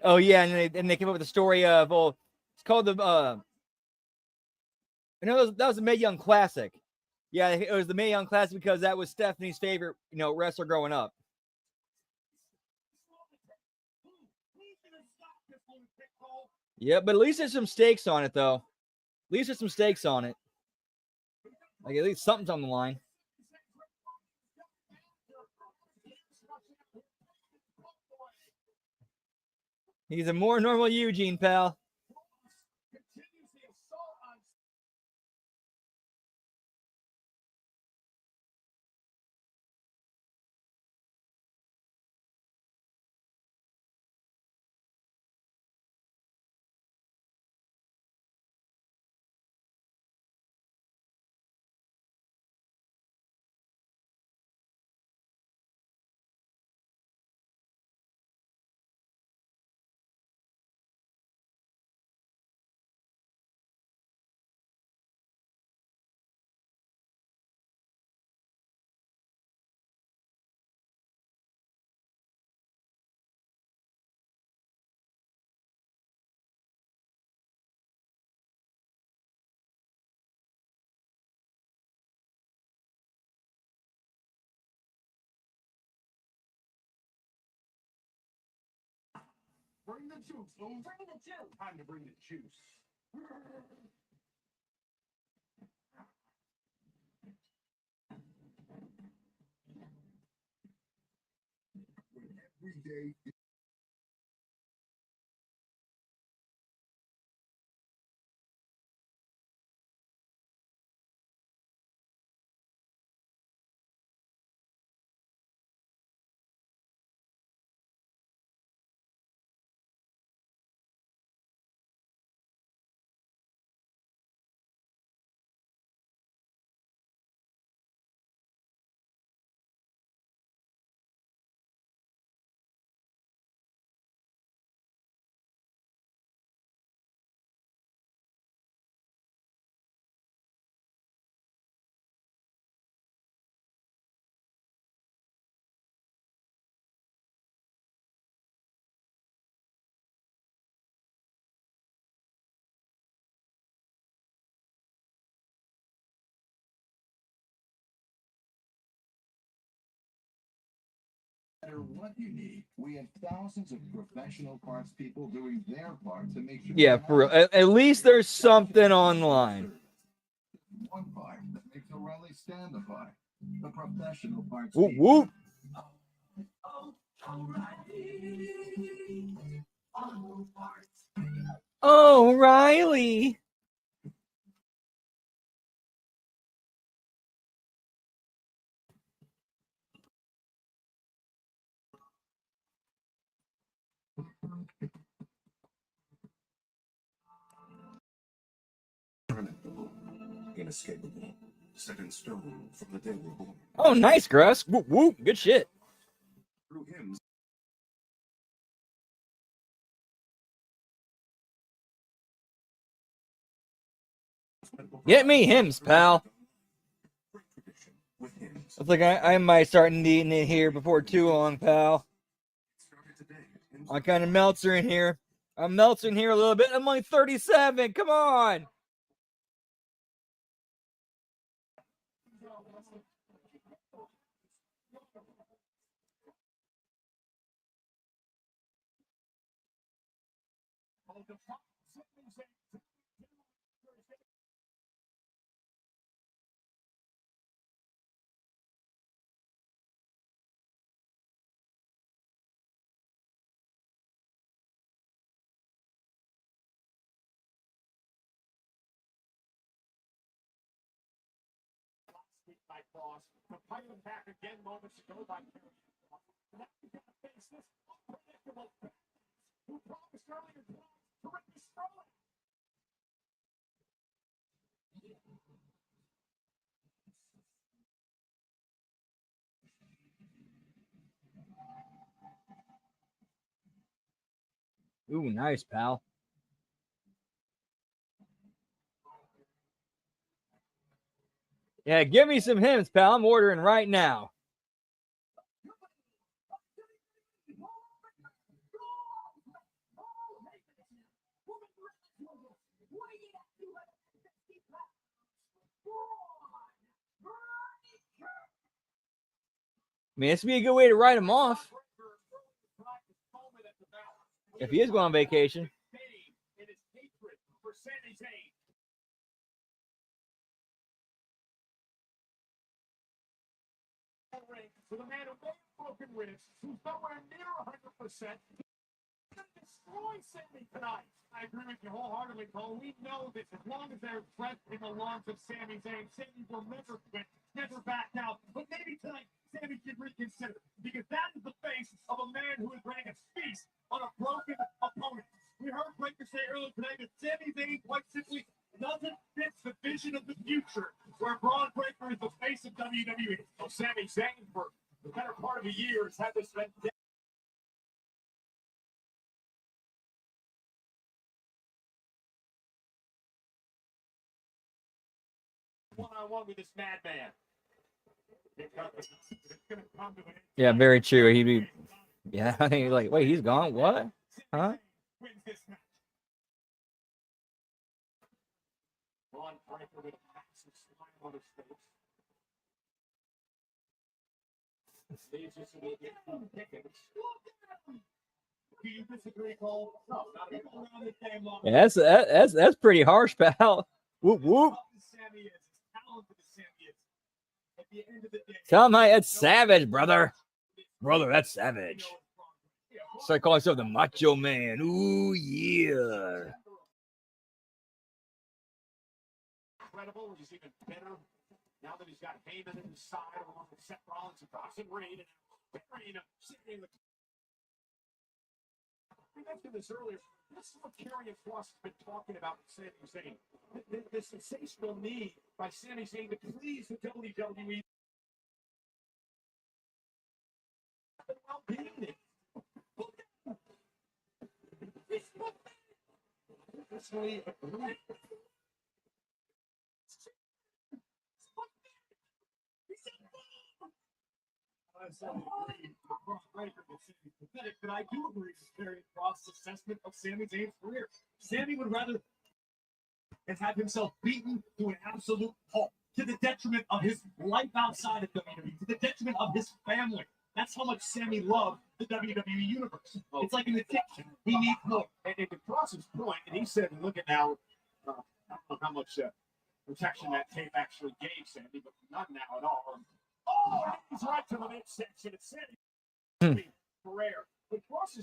Oh yeah, and they came up with the story of it's called the that was the Mae Young Classic. Yeah, it was the Mae Young Classic because that was Stephanie's favorite wrestler growing up. Yeah, but at least there's some stakes on it though. At least there's some stakes on it. Like at least something's on the line. He's a more normal Eugene, pal. Bring the juice, Boom. Bring the juice. Time to bring the juice. Every day matter what you need, we have thousands of professional parts people doing their part to make sure. Yeah, for real. At least there's something online. One part that makes O'Reilly stand apart. The professional parts. Whoop, whoop. O'Reilly. Inescapable, set in stone from the day we're born. Oh, nice, Gruss. Whoop, whoop. Good shit. Through him, Get me hymns, pal. with hymns. Looks like I might start needing it here before too long, pal. Started today. I kind of Meltzer in here. I'm Meltzer in here a little bit. I'm only 37. Come on. By Cross, the pilot back again moments ago by Perry. Now we got to face this unpredictable who promised earlier to rip the stroll. Ooh, nice, pal. Yeah, give me some hymns, pal. I'm ordering right now. I mean, this would be a good way to write him off. If he is going on vacation. For the man who may have broken ribs, who's nowhere near 100%, destroy Sammy tonight. I agree with you wholeheartedly, Cole. We know that as long as there's breath in the lungs of Sami Zayn, Sammy will never quit, never back down. But maybe tonight, Sammy should reconsider, because that is the face of a man who is ready to feast on a broken opponent. We heard Breaker say earlier today that Sami Zayn quite simply doesn't fit the vision of the future, where Braun Breaker is the face of WWE. So Sami Zayn, for the better part of a year, has had this event. One-on-one with this madman. Yeah, very true. He'd be, yeah, I think he's like, wait, he's gone? What? Huh? Yeah, that's pretty harsh, pal. Whoop whoop. Tell him that's savage, brother. Brother, that's savage. Start calling himself the Macho Man. Ooh, yeah. Incredible, which is even better now that he's got Heyman in his side along with Seth Rollins and Dawson Reed and Reina sitting in the. We mentioned this earlier. This is what Karrion Kross has been talking about with Sami Zayn. The sensational need by Sami Zayn to please the WWE. But I do agree with Karrion Kross' assessment of Sami Zayn's career. Sami would rather have himself beaten to an absolute pulp, to the detriment of his life outside of WWE, to the detriment of his family. That's how much Sammy loved the WWE Universe. It's like an addiction. He needs more. And to Cross's point, and he said, look at now, I don't know how much protection that tape actually gave Sandy, but none now at all. Oh, he's right to the midsection. It's Sammy. Rare.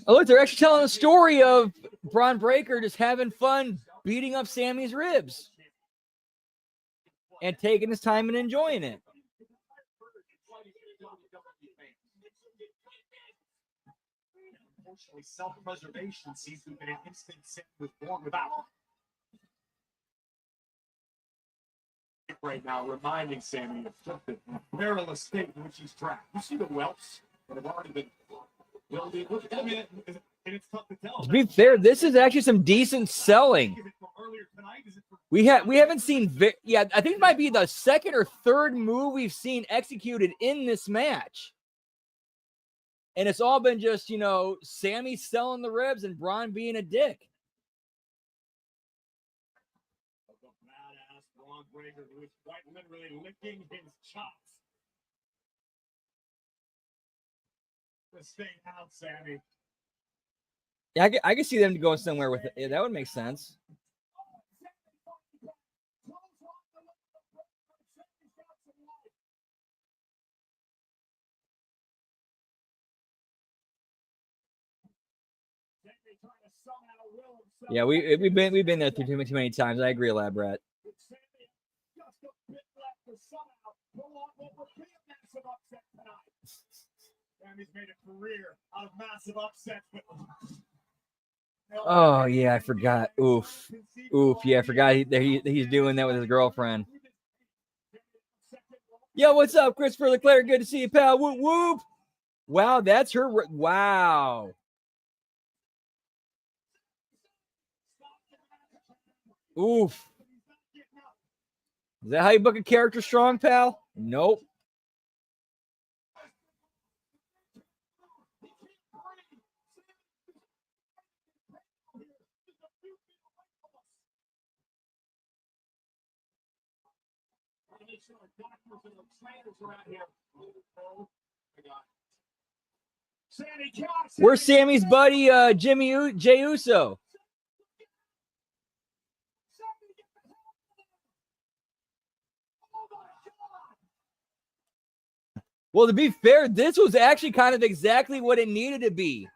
Oh, look, they're actually telling the story of Braun Breaker just having fun beating up Sammy's ribs and taking his time and enjoying it. Unfortunately, self-preservation seems to have been an instinct Sammy was born without. Right now, reminding Sammy of just the perilous state in which he's trapped. You see the welts that have already been building. Look, I mean, and it's tough to tell. To be fair, this is actually some decent selling. We haven't seen. Yeah, I think it might be the second or third move we've seen executed in this match. And it's all been just, you know, Sammy selling the ribs and Braun being a dick. Badass Braun Breaker, who is quite literally licking his chops. Just stay out, Sammy. Yeah, I can see them going somewhere with it. Yeah, that would make sense. Yeah, we've been there too many times. I agree, Lab Rat. Sammy's made a career out of massive upsets. Oh yeah, I forgot. Oof. Yeah, I forgot he's doing that with his girlfriend. Yo, what's up, Christopher Leclerc? Good to see you, pal. Whoop whoop. Wow, that's her. Wow. Oof. Is that how you book a character strong, pal? Nope. Where's Sammy's buddy, Jey Uso? Well, to be fair, this was actually kind of exactly what it needed to be.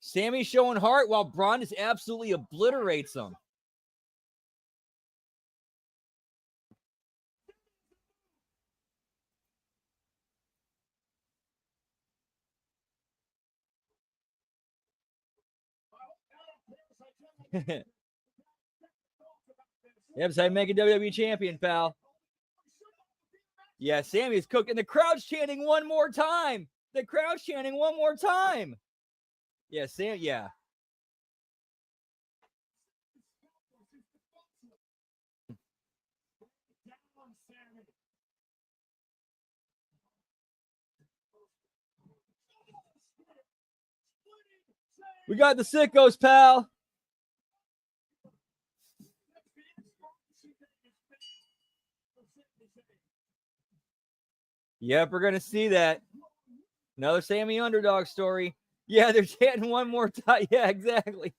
Sammy showing heart while Braun just absolutely obliterates him. Yep, so I make a WWE champion, pal. Yeah, Sammy's cooking. The crowd's chanting one more time. The crowd's chanting one more time. Yeah, Sam. Yeah. We got the sickos, pal. Yep, we're going to see that. Another Sammy underdog story. Yeah, they're chanting one more time. Yeah, exactly.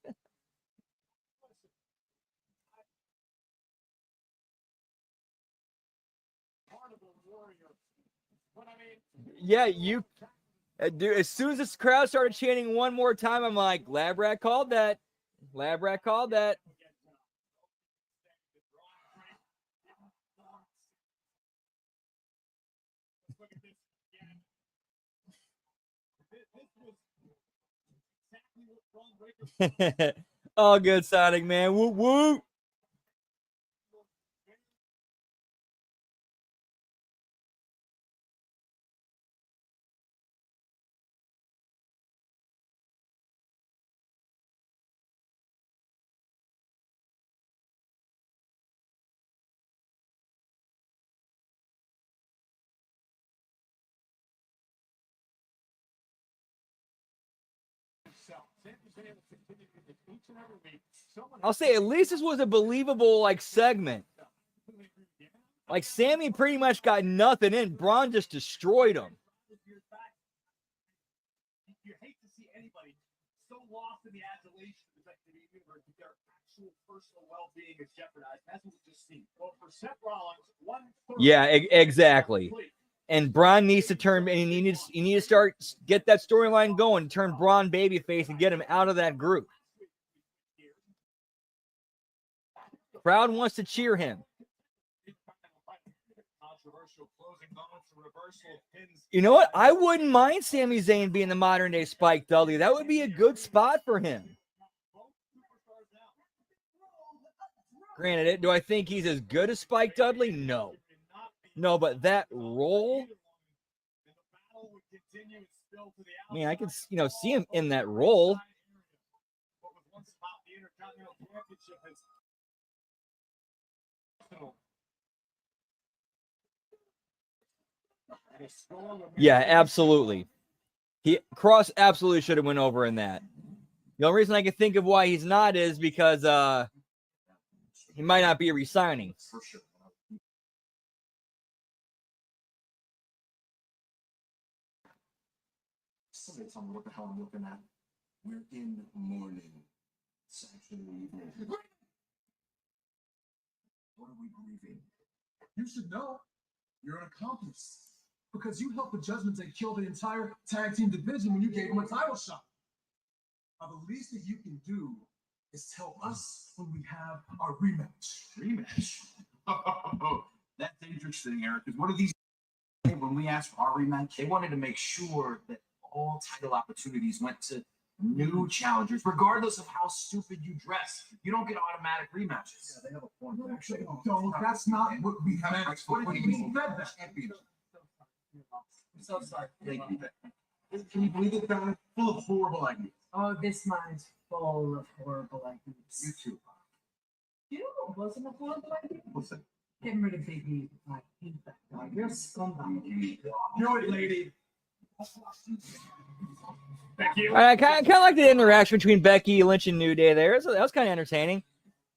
Yeah, you... dude, as soon as this crowd started chanting one more time, I'm like, Lab Rat called that. Lab Rat called that. All good, Sonic, man. Woo woo. I'll say at least this was a believable like segment. Like, Sammy pretty much got nothing in. Braun just destroyed him. You hate to see anybody so lost in the adulation of the WWE universe that their actual personal well-being is jeopardized. That's what we just seen. Well, for Seth Rollins, 1/3. Yeah, exactly. And Braun needs to turn, and you need to start, get that storyline going, turn Braun babyface and get him out of that group. Crowd wants to cheer him. You know what? I wouldn't mind Sami Zayn being the modern day Spike Dudley. That would be a good spot for him. Granted, do I think he's as good as Spike Dudley? No. No, but that role, I mean, I could, see him in that role. Yeah, absolutely. Cross absolutely should have went over in that. The only reason I can think of why he's not is because he might not be resigning. For sure. Somebody tell me what the hell I'm looking at. We're in the morning. It's actually evening. What are we grieving? You should know. You're an accomplice. Because you helped the Judgment Day kill the entire tag team division when you gave them a title shot. Now, the least that you can do is tell us when we have our rematch. Rematch? Oh, that's interesting, Eric. Because what are these? When we asked for our rematch, they wanted to make sure that all title opportunities went to new challengers, regardless of how stupid you dress. You don't get automatic rematches. Yeah, they have a point. Actually, no, that's not what we have. What do you mean? I'm so sorry. Can you believe it, Don? Full of horrible ideas. Oh, this man's full of horrible ideas. You too. You know what wasn't a horrible idea? What's that? Getting rid of Big E. I hate that guy. You're a scumbag. Do it, lady. Becky. All right, I kind of like the interaction between Becky Lynch and New Day there. So that was kind of entertaining.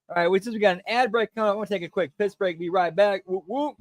All right, since we got an ad break coming, I want to take a quick piss break. Be right back. Whoop, whoop.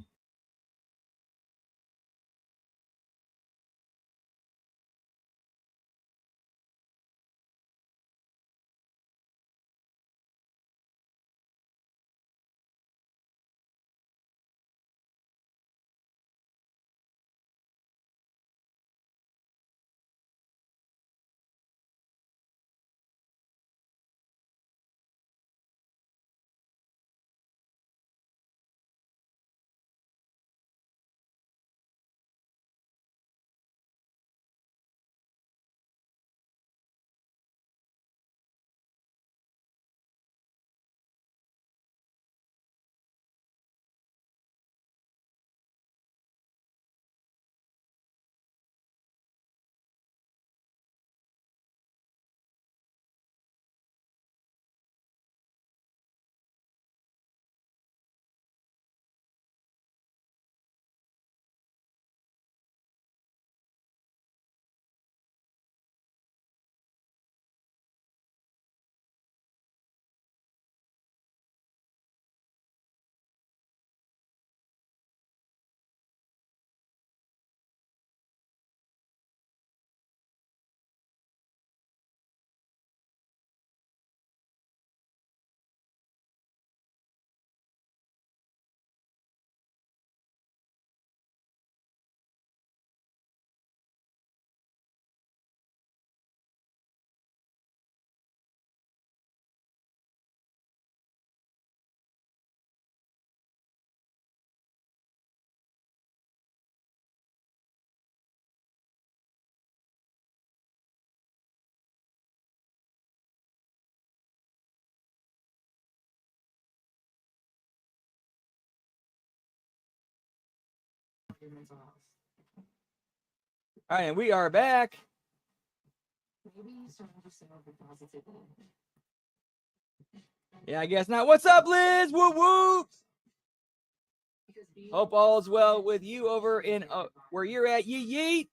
All right, and we are back. Yeah, I guess not. What's up, Liz? Whoop whoop. Hope all's well with you over in where you're at. Yeet yeet.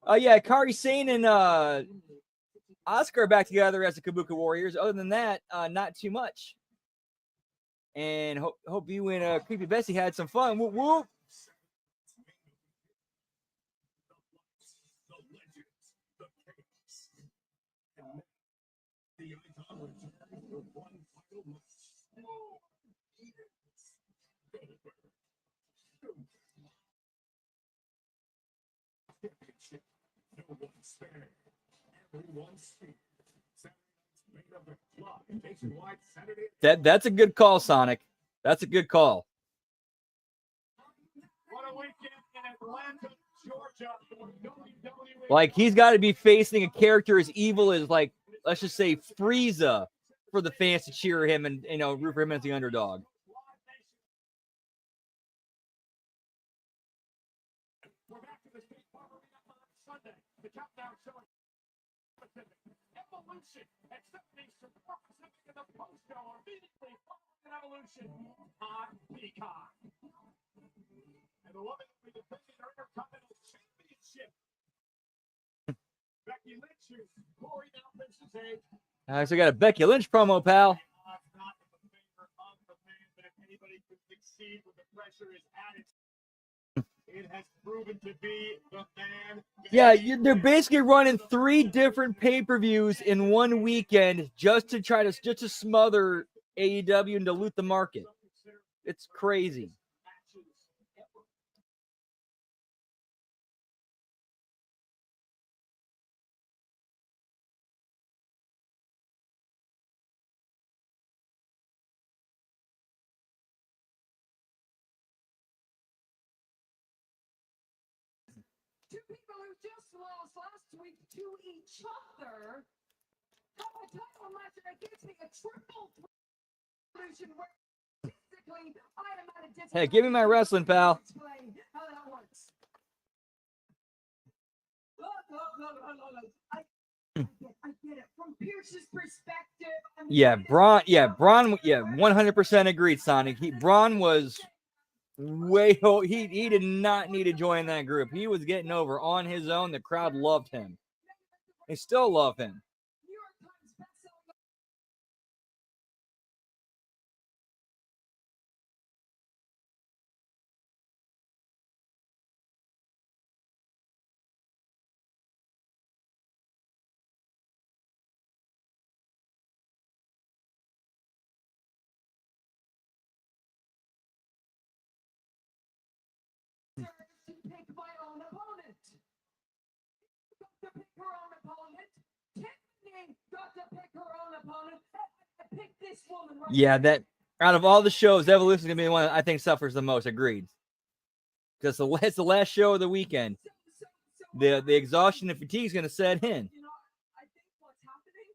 Oh yeah, Kari Sane and Oscar back together as the Kabuki Warriors. Other than that, not too much. And hope you and Creepy Bessie had some fun. Whoop, whoop. That's a good call, Sonic. That's a good call. Like, he's got to be facing a character as evil as, like, let's just say Frieza for the fans to cheer him and, you know, root for him as the underdog. Evolution on Peacock. And the woman will be defending her Intercontinental Championship. Becky Lynch, who's Corey now faces a. So we got a Becky Lynch promo, pal. Not in the favor of the man, but if anybody can succeed when the pressure is added, it has proven to be the man. Yeah, they're basically running 3 different pay-per-views in one weekend just to try to smother AEW and dilute the market. It's crazy. Two people who just lost last week to each other have a title match against me, a triple solution where basically I am at a disadvantage. Hey, give me my wrestling, pal. Explain how that works. I get it. From Pierce's perspective. Yeah, Braun, 100% agreed, Sonic. Braun was he did not need to join that group. He was getting over on his own. The crowd loved him. They still love him. To pick my own opponent. Got to pick her own opponent. Tiffany got to pick her own opponent. I picked this woman right Yeah, that out of all the shows, Evolution is gonna be the one that I think suffers the most. Agreed. Because it's the last show of the weekend. The exhaustion and fatigue is gonna set in. You know, I think what's happening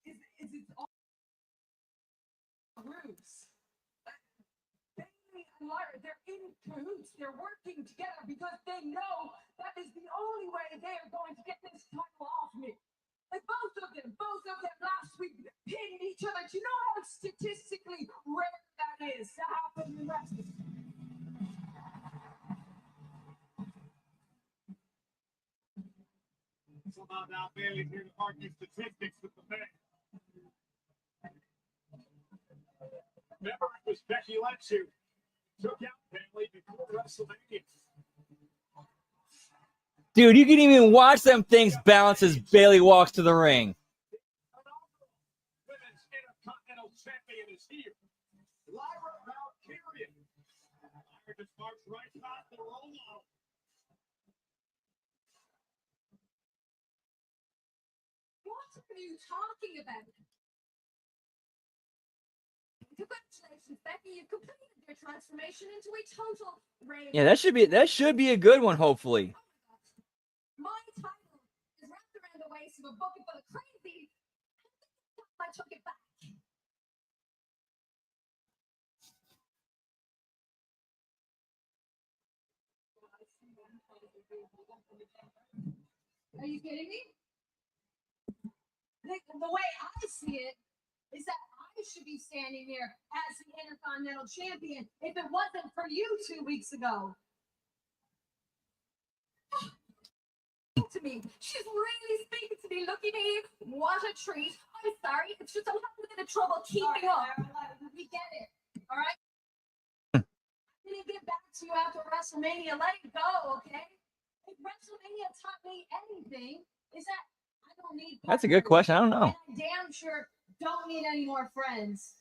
is it's all ruse. Bailey and Lyra, they're in cahoots. They're working together because they know that is the only way they are going to get this title off me. Like both of them last week pinned each other. Do you know how statistically rare that is to happen in wrestling? Somehow now Bailey's here to argue statistics with the men. Remember, it was Becky Lynch who took out Bailey before WrestleMania. Dude, you can even watch them things bounce as Bailey walks to the ring. Women's Intercontinental Champion is here. Lyra Valkyria. Lyra just marched right past the role model. What are you talking about? Congratulations, Becky. You've completed your transformation into a total rage. Yeah, that should be a good one, hopefully. My title is wrapped around the waist of a bucket full of crazy. I took it back. Are you kidding me? The way I see it is that I should be standing here as the Intercontinental Champion if it wasn't for you 2 weeks ago. to me. She's really speaking to me. Look at me. What a treat. I'm sorry. It's just I'm having a bit of trouble keeping up. We get it. All right? I'm going to get back to you after WrestleMania. Let it go, okay? If WrestleMania taught me anything, is that I don't need That's a good question. I don't know. and I damn sure don't need any more friends.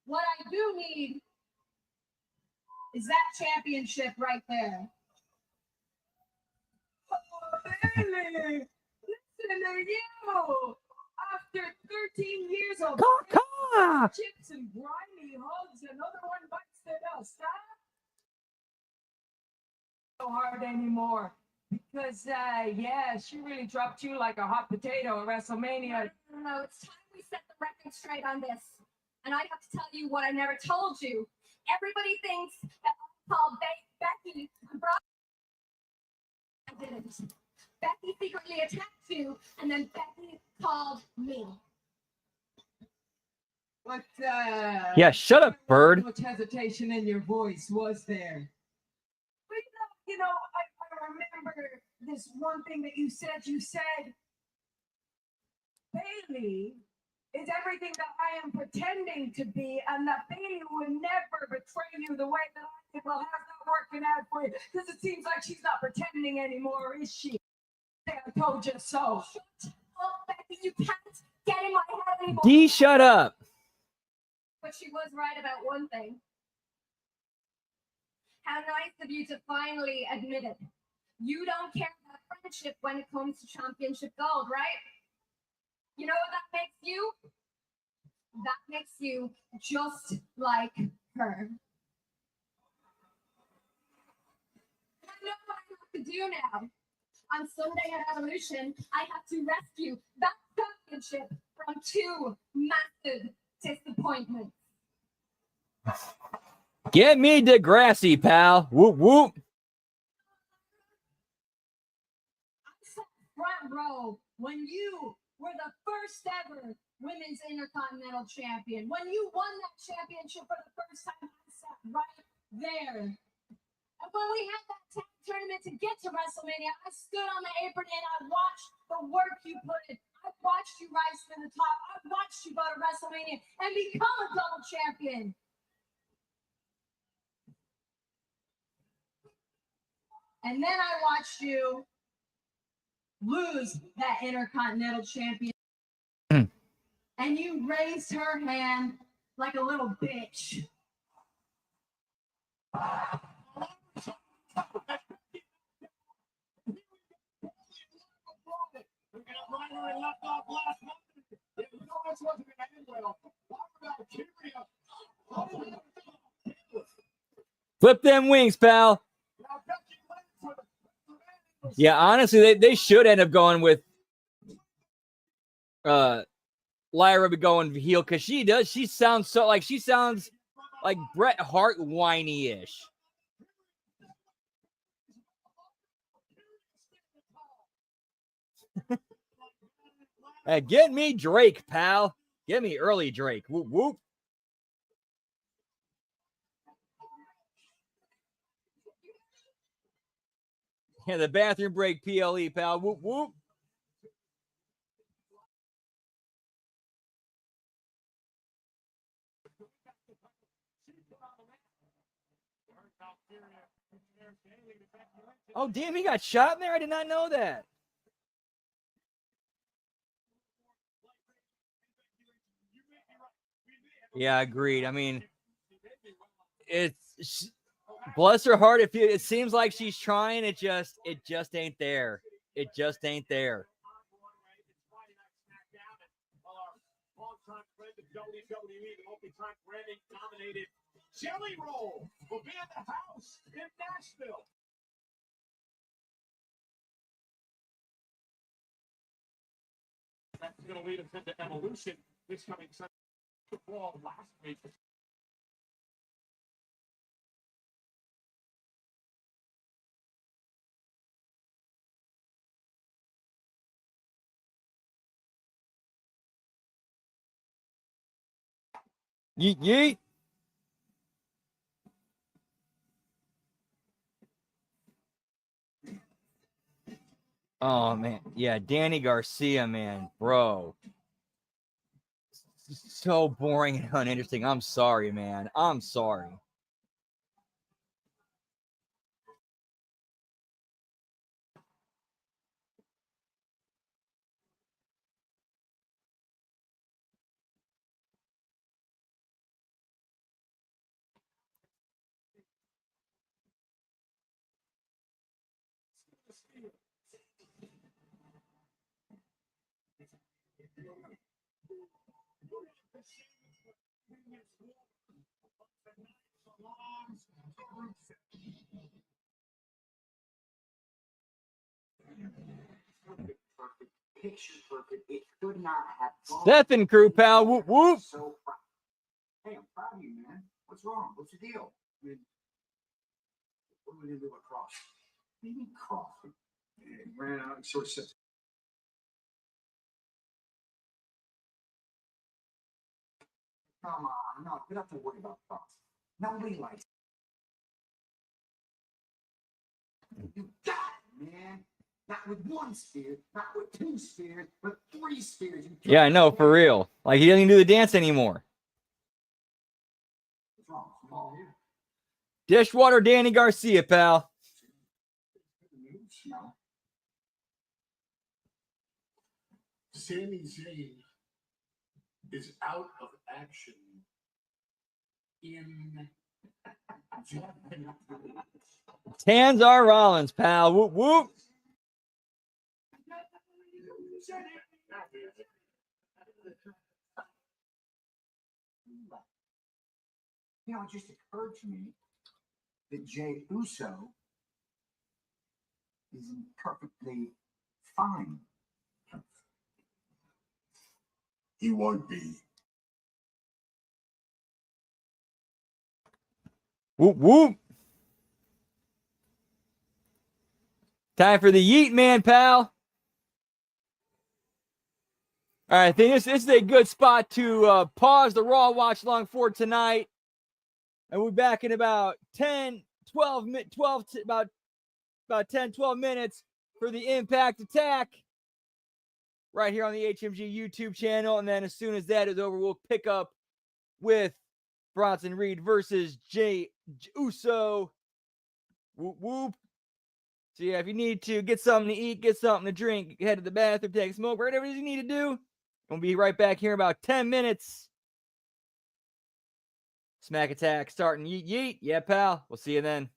What I do need is that championship right there. Bailey, listen to you. After 13 years of chips and grimy hugs, another one bites the dust, huh? So hard anymore. Because, yeah, she really dropped you like a hot potato at WrestleMania. No, it's time we set the record straight on this. And I have to tell you what I never told you. Everybody thinks that I called Becky and Brock. I didn't. Becky secretly attacked you, and then Becky called me. But, Yeah, shut up, bird. much hesitation in your voice, was there? But, you know, I remember this one thing that you said. You said, Bailey is everything that I am pretending to be, and that Bailey would never betray you the way that I did. Well, how's that working out for you? Because it seems like she's not pretending anymore, is she? I told you so. Shut up, Becky. You can't get in my head anymore. D, shut up. But she was right about one thing. How nice of you to finally admit it. You don't care about friendship when it comes to championship gold, right? You know what that makes you? That makes you just like her. I know what I have to do now. On Sunday at Evolution, I have to rescue that championship from two massive disappointments. Get me Degrassi, pal. Whoop, whoop. I sat front row when you were the first ever women's intercontinental champion. When you won that championship for the first time, I sat right there. And when we had that tag tournament to get to WrestleMania, I stood on the apron and I watched the work you put in. I watched you rise to the top. I watched you go to WrestleMania and become a double champion. And then I watched you lose that Intercontinental Champion. And you raised her hand like a little bitch. Flip them wings, pal. Yeah, honestly, they should end up going with Lyra be going heel because she sounds like Bret Hart whiny-ish. Hey, get me Drake, pal. Get me early Drake. Whoop whoop. Yeah, the bathroom break PLE, pal. Whoop whoop. Oh, damn, he got shot in there? I did not know that. Yeah, agreed. I mean, bless her heart. It seems like she's trying, it just ain't there. It just ain't there. Jelly Roll will be at the house in Nashville. That's going to lead us into Evolution this coming Sunday. Last week. Yeet yeet. Oh man, yeah, Danny Garcia, man, bro. So boring and uninteresting. I'm sorry, man. I'm sorry. Picture perfect. It could not have gone. Seth and crew, pal. Whoop whoop. So proud. Hey, I'm proud of you, man. What's wrong? What's the deal? I mean, what are we gonna do about Cross? Maybe Cross. Yeah, he ran out and sort of said, "Come on, no, you don't have to worry about Cross. Nobody likes it. You got it, man. Not with one spear, not with two spears, but three spears. Yeah, I know, for real. Like, he doesn't even do the dance anymore. What's wrong? Small. Dishwater Danny Garcia, pal. No. Sami Zayn is out of action in Tanzar Rollins, pal. Whoop whoop. You know, it just occurred to me that Jey Uso is perfectly fine. He won't be. Whoop whoop. Time for the Yeet Man, pal. All right, I think this is a good spot to pause the Raw watch along for tonight. And we're back in about 10, 12, 12 about 10, 12 minutes for the Impact Attack right here on the HMG YouTube channel. And then as soon as that is over, we'll pick up with Bronson Reed versus Jey Uso. Whoop, whoop. So yeah, if you need to get something to eat, get something to drink, head to the bathroom, take a smoke, whatever it is you need to do. We'll be right back here in about 10 minutes. Smack Attack starting. Yeet, yeet. Yeah, pal. We'll see you then.